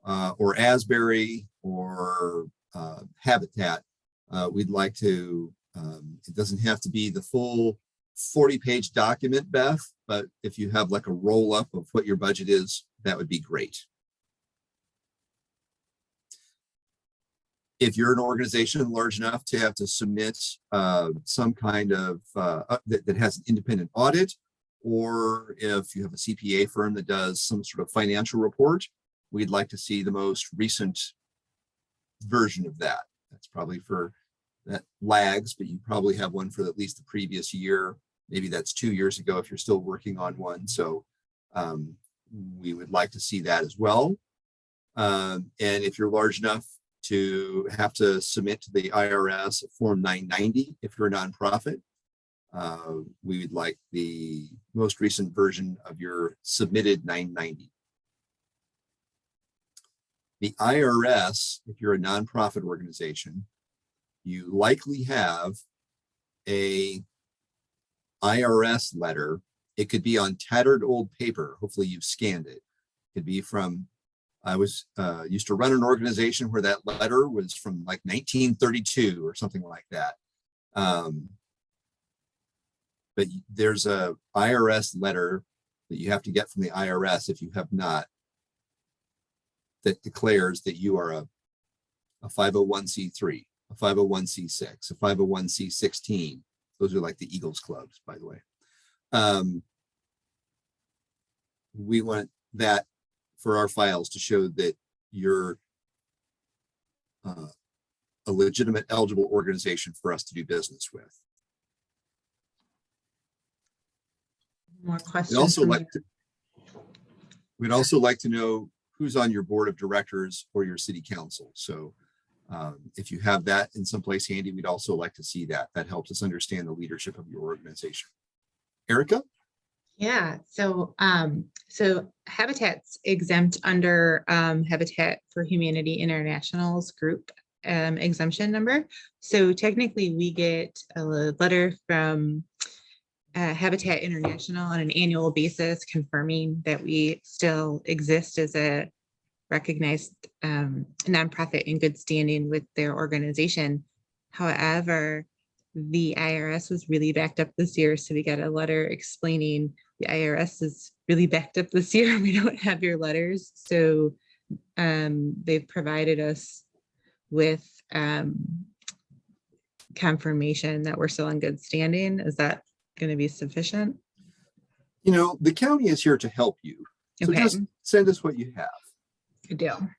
or Asbury or Habitat. We'd like to, it doesn't have to be the full 40-page document, Beth, but if you have like a roll-up of what your budget is, that would be great. If you're an organization large enough to have to submit some kind of that has an independent audit, or if you have a CPA firm that does some sort of financial report, we'd like to see the most recent version of that. That's probably for that lags, but you probably have one for at least the previous year. Maybe that's 2 years ago if you're still working on one. So we would like to see that as well. And if you're large enough to have to submit to the IRS Form 990, if you're a nonprofit, we would like the most recent version of your submitted 990. The IRS, if you're a nonprofit organization, you likely have a IRS letter. It could be on tattered old paper. Hopefully you've scanned it. It could be from, I was used to run an organization where that letter was from like 1932 or something like that. But there's a IRS letter that you have to get from the IRS if you have not, that declares that you are a 501c3, a 501c6, a 501c16. Those are like the Eagles clubs, by the way. We want that for our files to show that you're a legitimate eligible organization for us to do business with. More We'd questions? also like to know who's on your board of directors or your city council. So if you have that in some place handy, we'd also like to see that. That helps us understand the leadership of your organization. Erica? Yeah, so Habitat's exempt under Habitat for Humanity International's group exemption number. So technically we get a letter from Habitat International on an annual basis confirming that we still exist as a recognized nonprofit in good standing with their organization. However, the IRS was really backed up this year. So we got a letter explaining the IRS is really backed up this year. We don't have your letters. So they've provided us with confirmation that we're still in good standing. Is that going to be sufficient? You know, the county is here to help you. So Okay. just send us what you have. Good deal.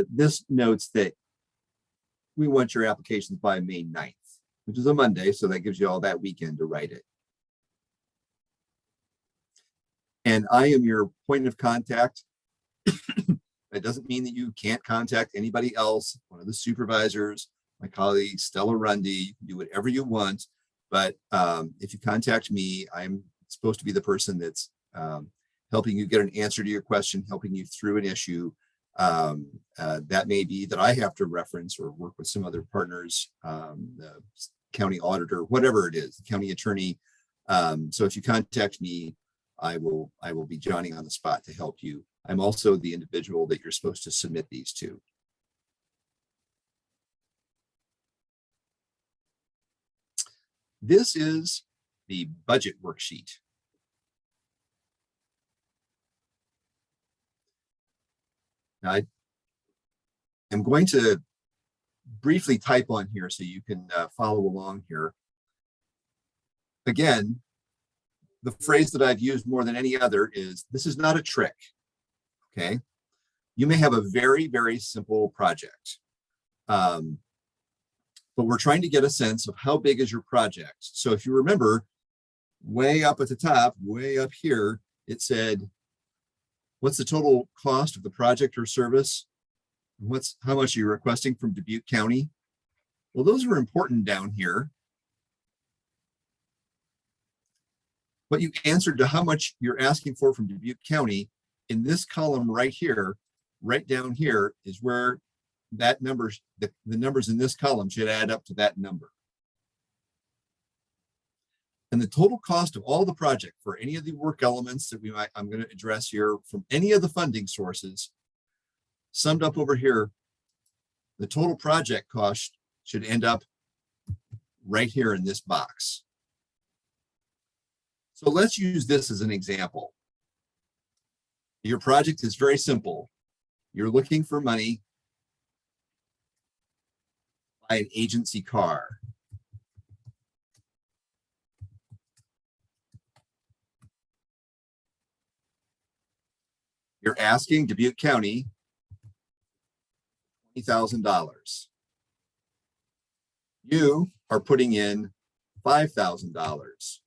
This notes that we want your applications by May 9th, which is a Monday. So that gives you all that weekend to write it. And I am your point of contact. That doesn't mean that you can't contact anybody else, one of the supervisors, my colleague, Stella Rundy. You can do whatever you want. But if you contact me, I'm supposed to be the person that's helping you get an answer to your question, helping you through an issue. That may be that I have to reference or work with some other partners, the county auditor, whatever it is, the county attorney. So if you contact me, I will be joining on the spot to help you. I'm also the individual that you're supposed to submit these to. This is the budget worksheet. Now, I'm going to briefly type on here so you can follow along here. Again, the phrase that I've used more than any other is, this is not a trick, okay? You may have a very, very simple project, but we're trying to get a sense of how big is your project. So if you remember, way up at the top, way up here, it said, what's the total cost of the project or service? How much are you requesting from Dubuque County? Well, those are important down here. But you answered to how much you're asking for from Dubuque County in this column right here, right down here is where that numbers, the numbers in this column should add up to that number. And the total cost of all the project for any of the work elements that I'm going to address here from any of the funding sources summed up over here, the total project cost should end up right here in this box. So let's use this as an example. Your project is very simple. You're looking for money to buy an agency car. You're asking Dubuque County $20,000. You are putting in $5,000.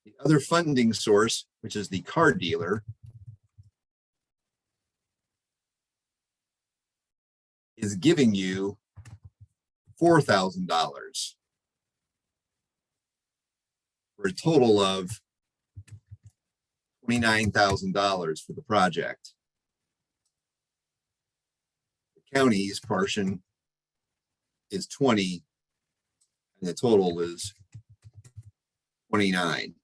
The other funding source, which is the car dealer, is giving you $4,000 for a total of $29,000 for the project. The county's portion is 20, and the total is 29.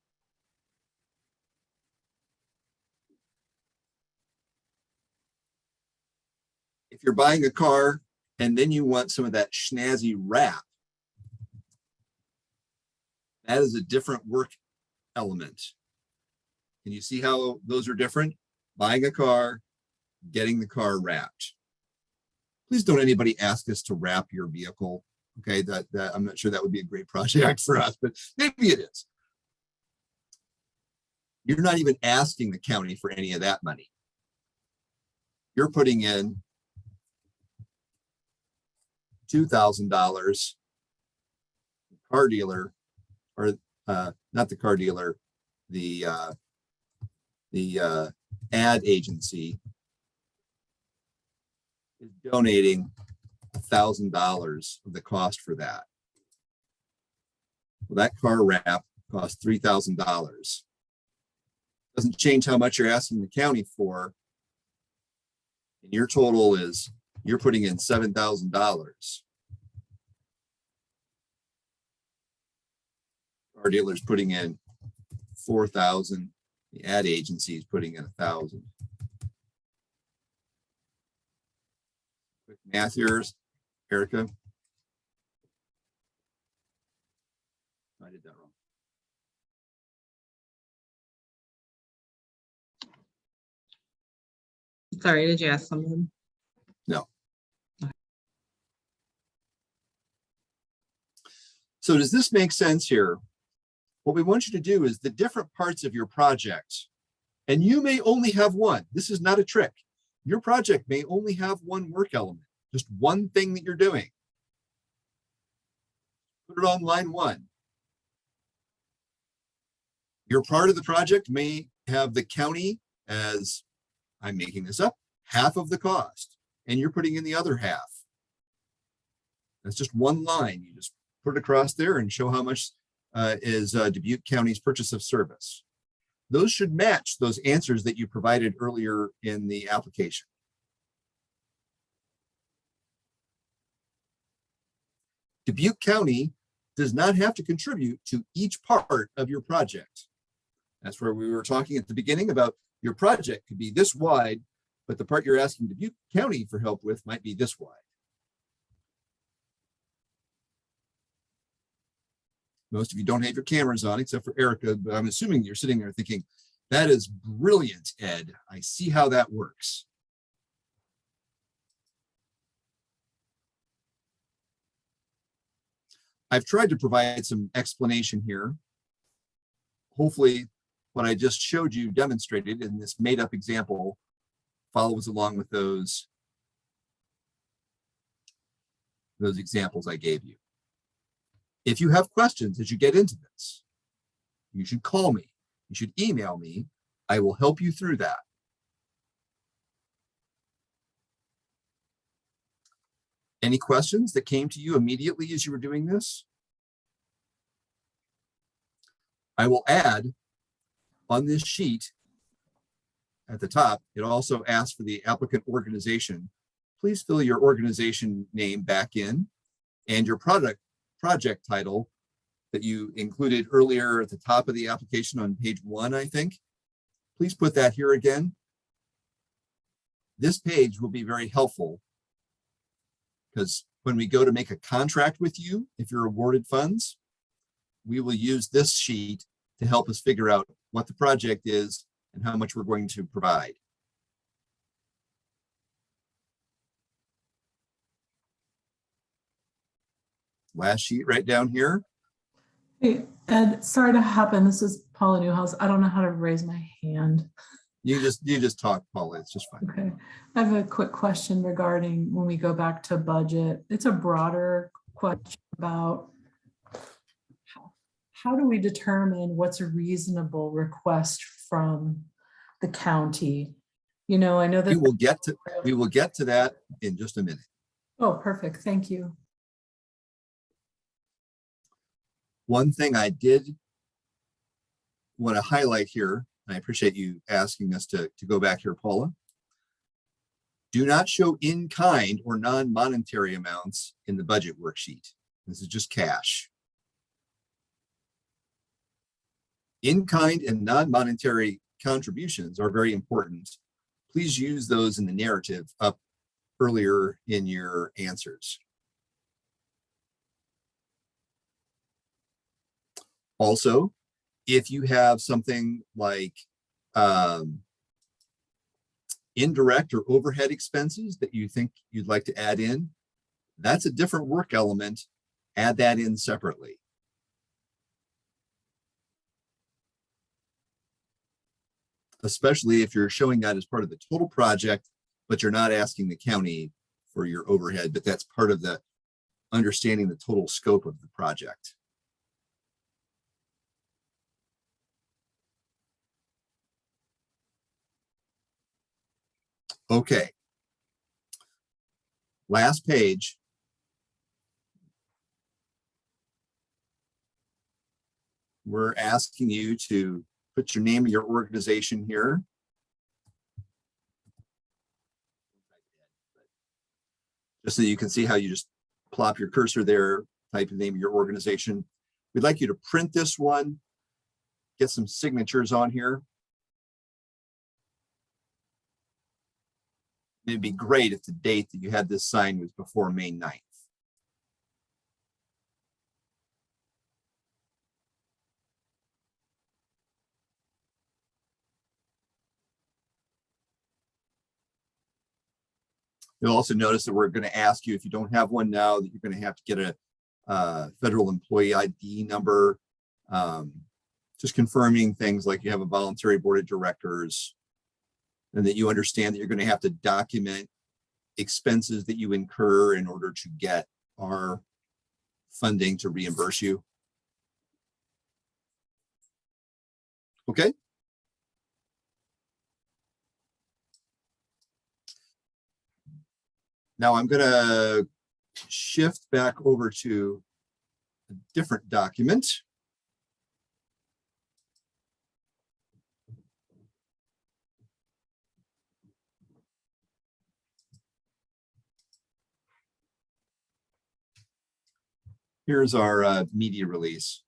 If you're buying a car and then you want some of that snazzy wrap, that is a different work element. Can you see how those are different? Buying a car, getting the car wrapped. Please don't anybody ask us to wrap your vehicle, Okay, that I'm not sure that would be a great project for us, but maybe it is. You're not even asking the county for any of that money. You're putting in $2,000 car dealer, or not the car dealer, the ad agency is donating $1,000 of the cost for that. Well, that car wrap costs $3,000. Doesn't change how much you're asking the county for. And your total is, you're putting in $7,000. Car dealer's putting in $4,000. The ad agency is putting in $1,000. Quick math here, Erica. I did that wrong. Sorry, did you ask something? No. So does this make sense here? What we want you to do is the different parts of your project, and you may only have one. This is not a trick. Your project may only have one work element, just one thing that you're doing. Put it on line 1. Your part of the project may have the county as, I'm making this up, half of the cost, and you're putting in the other half. That's just one line. You just put it across there and show how much is Dubuque County's purchase of service. Those should match those answers that you provided earlier in the application. Dubuque County does not have to contribute to each part of your project. That's where we were talking at the beginning about your project could be this wide, but the part you're asking Dubuque County for help with might be this wide. Most of you don't have your cameras on except for Erica, but I'm assuming you're sitting there thinking, that is brilliant, Ed. I see how that works. I've tried to provide some explanation here. Hopefully, what I just showed you demonstrated in this made-up example follows along with those examples I gave you. If you have questions as you get into this, you should call me. You should email me. I will help you through that. Any questions that came to you immediately as you were doing this? I will add on this sheet at the top, it also asks for the applicant organization. Please fill your organization name back in and your project title that you included earlier at the top of the application on page 1, I think. Please put that here again. This page will be very helpful because when we go to make a contract with you, if you're awarded funds, we will use this sheet to help us figure out what the project is and how much we're going to provide. Last sheet right down here. Hey, Ed, sorry to happen. This is Paula Newhouse. I don't know how to raise my hand. You just talk, Paula. It's just fine. Okay. I have a quick question regarding when we go back to budget. It's a broader question about how do we determine what's a reasonable request from the county? You know, I know that we will get to that in just a minute. Oh, perfect. Thank you. One thing I did want to highlight here, and I appreciate you asking us to go back here, Paula. Do not show in-kind or non-monetary amounts in the budget worksheet. This is just cash. In-kind and non-monetary contributions are very important. Please use those in the narrative up earlier in your answers. Also, if you have something like indirect or overhead expenses that you think you'd like to add in, that's a different work element add that in separately. Especially if you're showing that as part of the total project, but you're not asking the county for your overhead, but that's part of the understanding the total scope of the project. Okay. Last page. We're asking you to put your name of your organization here. Just so you can see how you just plop your cursor there, type the name of your organization. We'd like you to print this one, get some signatures on here. It'd be great if the date that you had this signed was before May 9th. You'll also notice that we're going to ask you, if you don't have one now, that you're going to have to get a federal employee ID number. Just confirming things like you have a voluntary board of directors, and that you understand that you're going to have to document expenses that you incur in order to get our funding to reimburse you. Okay. Now I'm going to shift back over to a different document. Here's our media release.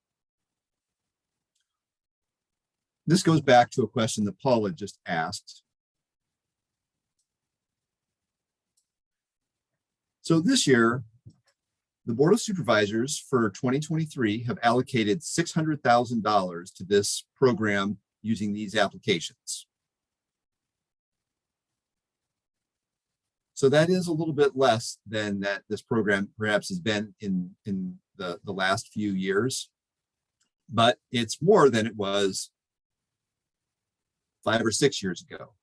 This goes back to a question that Paul had just asked. So this year, the Board of Supervisors for 2023 have allocated $600,000 to this program using these applications. So that is a little bit less than that this program perhaps has been in the last few years, but it's more than it was 5 or 6 years ago.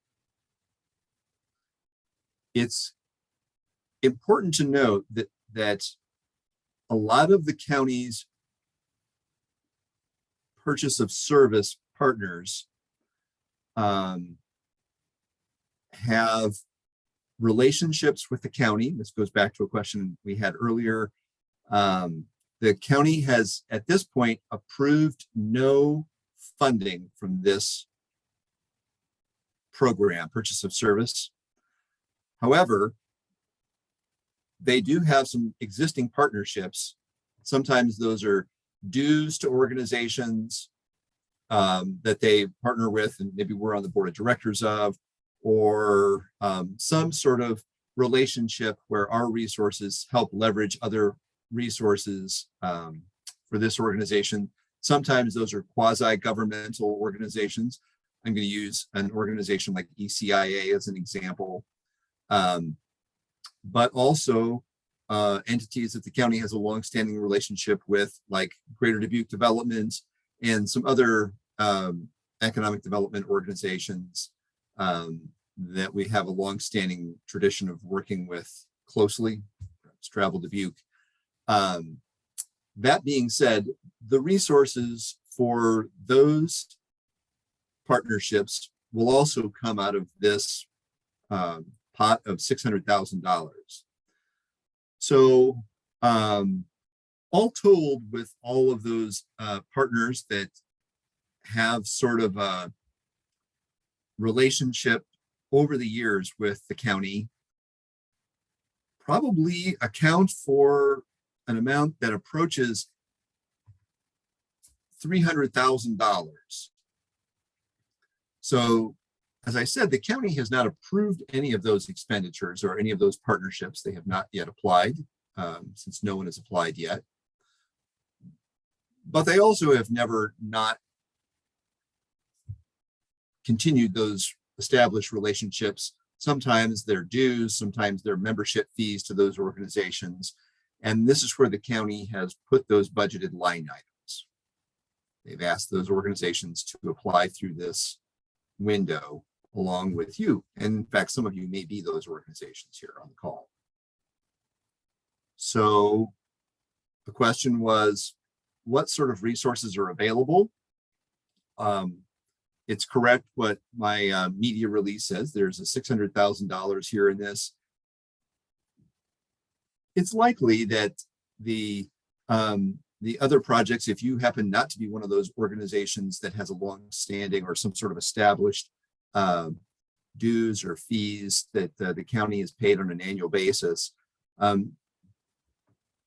It's important to note that a lot of the county's purchase of service partners have relationships with the county. This goes back to a question we had earlier. The county has, at this point, approved no funding from this program, purchase of service. However, they do have some existing partnerships. Sometimes those are dues to organizations that they partner with, and maybe we're on the board of directors of, or some sort of relationship where our resources help leverage other resources for this organization. Sometimes those are quasi-governmental organizations. I'm going to use an organization like ECIA as an example, but also entities that the county has a longstanding relationship with, like Greater Dubuque Development and some other economic development organizations that we have a longstanding tradition of working with closely. Travel Dubuque. That being said, the resources for those partnerships will also come out of this pot of $600,000. So all told, with all of those partners that have sort of a relationship over the years with the county, probably account for an amount that approaches $300,000. So, as I said, the county has not approved any of those expenditures or any of those partnerships. They have not yet applied, since no one has applied yet. But they also have never not continued those established relationships. Sometimes they're dues, sometimes they're membership fees to those organizations. And this is where the county has put those budgeted line items. They've asked those organizations to apply through this window along with you. And in fact, some of you may be those organizations here on the call. So the question was, what sort of resources are available? It's correct what my media release says. There's a $600,000 here in this. It's likely that the other projects, if you happen not to be one of those organizations that has a long-standing or some sort of established dues or fees that the county is paid on an annual basis,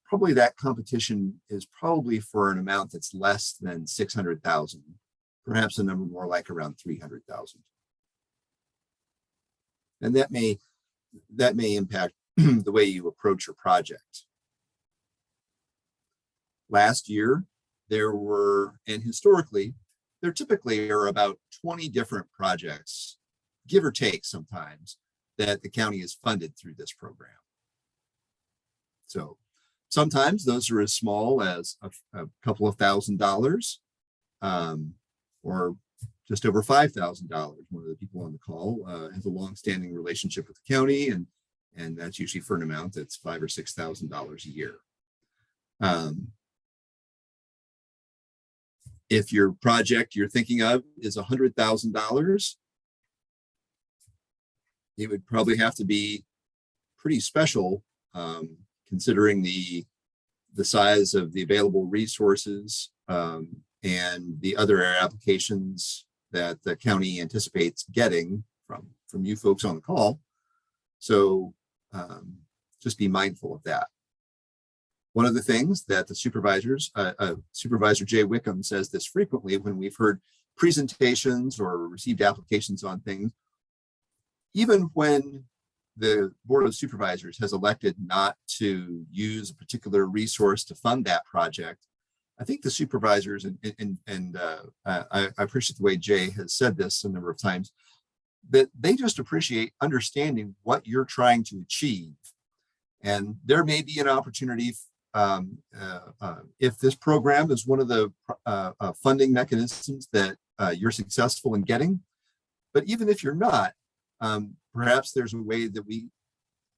probably that competition is probably for an amount that's less than 600,000, perhaps a number more like around 300,000. And that may impact the way you approach your project. Last year, there were, and historically, there typically are about 20 different projects, give or take sometimes, that the county is funded through this program. So sometimes those are as small as a couple of $1,000s, or just over $5,000. One of the people on the call has a long-standing relationship with the county, and that's usually for an amount that's $5,000 or $6,000 a year. If your project you're thinking of is $100,000, it would probably have to be pretty special, considering the size of the available resources and the other applications that the county anticipates getting from you folks on the call. So just be mindful of that. One of the things that the supervisors, Supervisor Jay Wickham says this frequently when we've heard presentations or received applications on things, even when the Board of Supervisors has elected not to use a particular resource to fund that project, I think the supervisors, and I appreciate the way Jay has said this a number of times, that they just appreciate understanding what you're trying to achieve. And there may be an opportunity if this program is one of the funding mechanisms that you're successful in getting. But even if you're not, perhaps there's a way that we,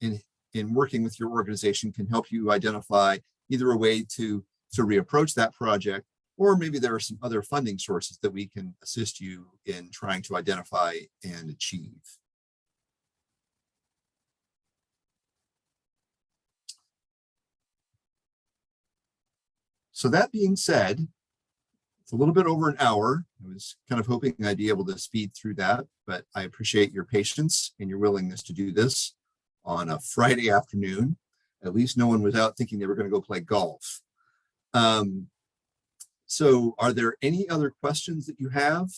in working with your organization, can help you identify either a way to reapproach that project, or maybe there are some other funding sources that we can assist you in trying to identify and achieve. So that being said, it's a little bit over an hour. I was kind of hoping I'd be able to speed through that, but I appreciate your patience and your willingness to do this on a Friday afternoon. At least no one was out thinking they were going to go play golf. So are there any other questions that you have?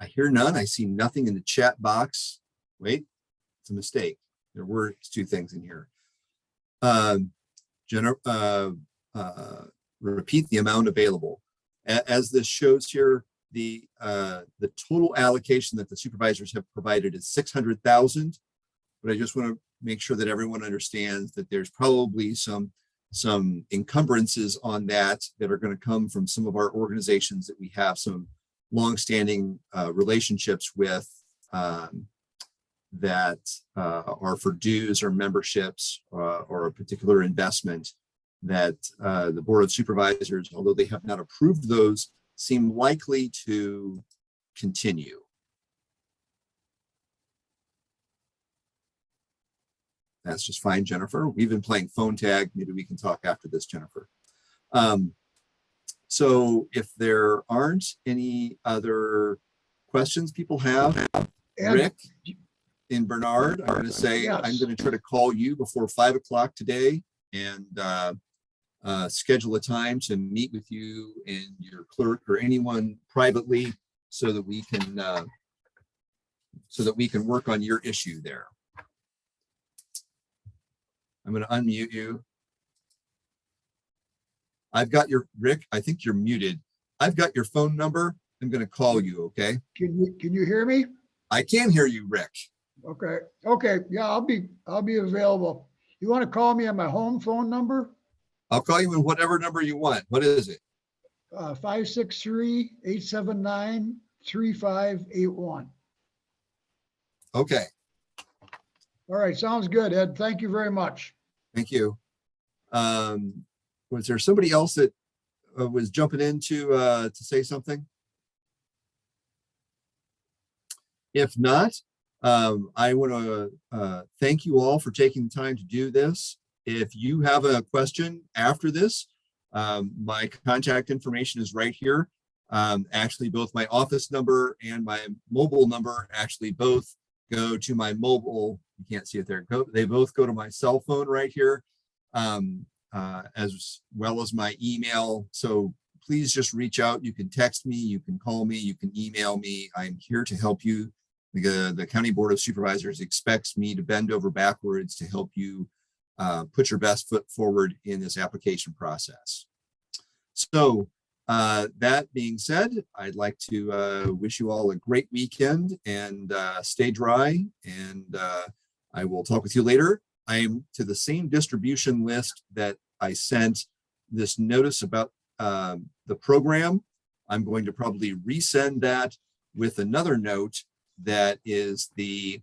I hear none. I see nothing in the chat box. Wait, it's a mistake. There were two things in here. Repeat the amount available. As this shows here, the total allocation that the supervisors have provided is 600,000. But I just want to make sure that everyone understands that there's probably some encumbrances on that are going to come from some of our organizations that we have some longstanding relationships with, that are for dues or memberships or a particular investment that the Board of Supervisors, although they have not approved those, seem likely to continue. That's just fine, Jennifer. We've been playing phone tag. Maybe we can talk after this, Jennifer. So if there aren't any other questions people have, Rick and Bernard, I'm going to say, yes. I'm going to try to call you before 5 o'clock today and schedule a time to meet with you and your clerk or anyone privately so that we can work on your issue there. I'm going to unmute you. I've got your, Rick, I think you're muted. I've got your phone number. I'm going to call you, okay? Can you hear me? I can hear you, Rick. Okay, okay, yeah, I'll be available. You want to call me on my home phone number? I'll call you in whatever number you want. What is it? 563-879-3581. Okay, All right, sounds good, Ed. Thank you very much. thank you. Was there somebody else that was jumping in to say something? If not, I want to thank you all for taking the time to do this. If you have a question after this, my contact information is right here. Actually, both my office number and my mobile number actually both go to my mobile. You can't see it there. They both go to my cell phone right here, as well as my email. So please just reach out. You can text me, you can call me, you can email me. I'm here to help you. The County Board of Supervisors expects me to bend over backwards to help you put your best foot forward in this application process. So that being said, I'd like to wish you all a great weekend and stay dry, and I will talk with you later. I am to the same distribution list that I sent this notice about the program. I'm going to probably resend that with another note that is the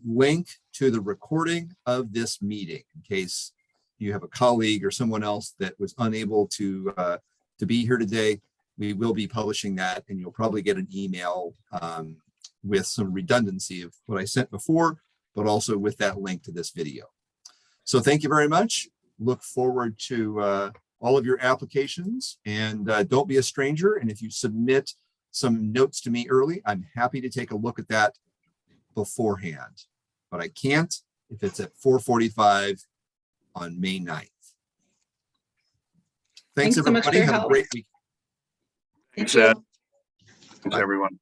link to the recording of this meeting, in case you have a colleague or someone else that was unable to be here today. We will be publishing that, and you'll probably get an email with some redundancy of what I sent before, but also with that link to this video. So thank you very much. Look forward to all of your applications, and don't be a stranger. And if you submit some notes to me early, I'm happy to take a look at that beforehand, but I can't if it's at 4:45 on May 9th. Thanks so much for everybody. your Have a help. great week. Thank Thanks, you. Ed. Thanks, everyone.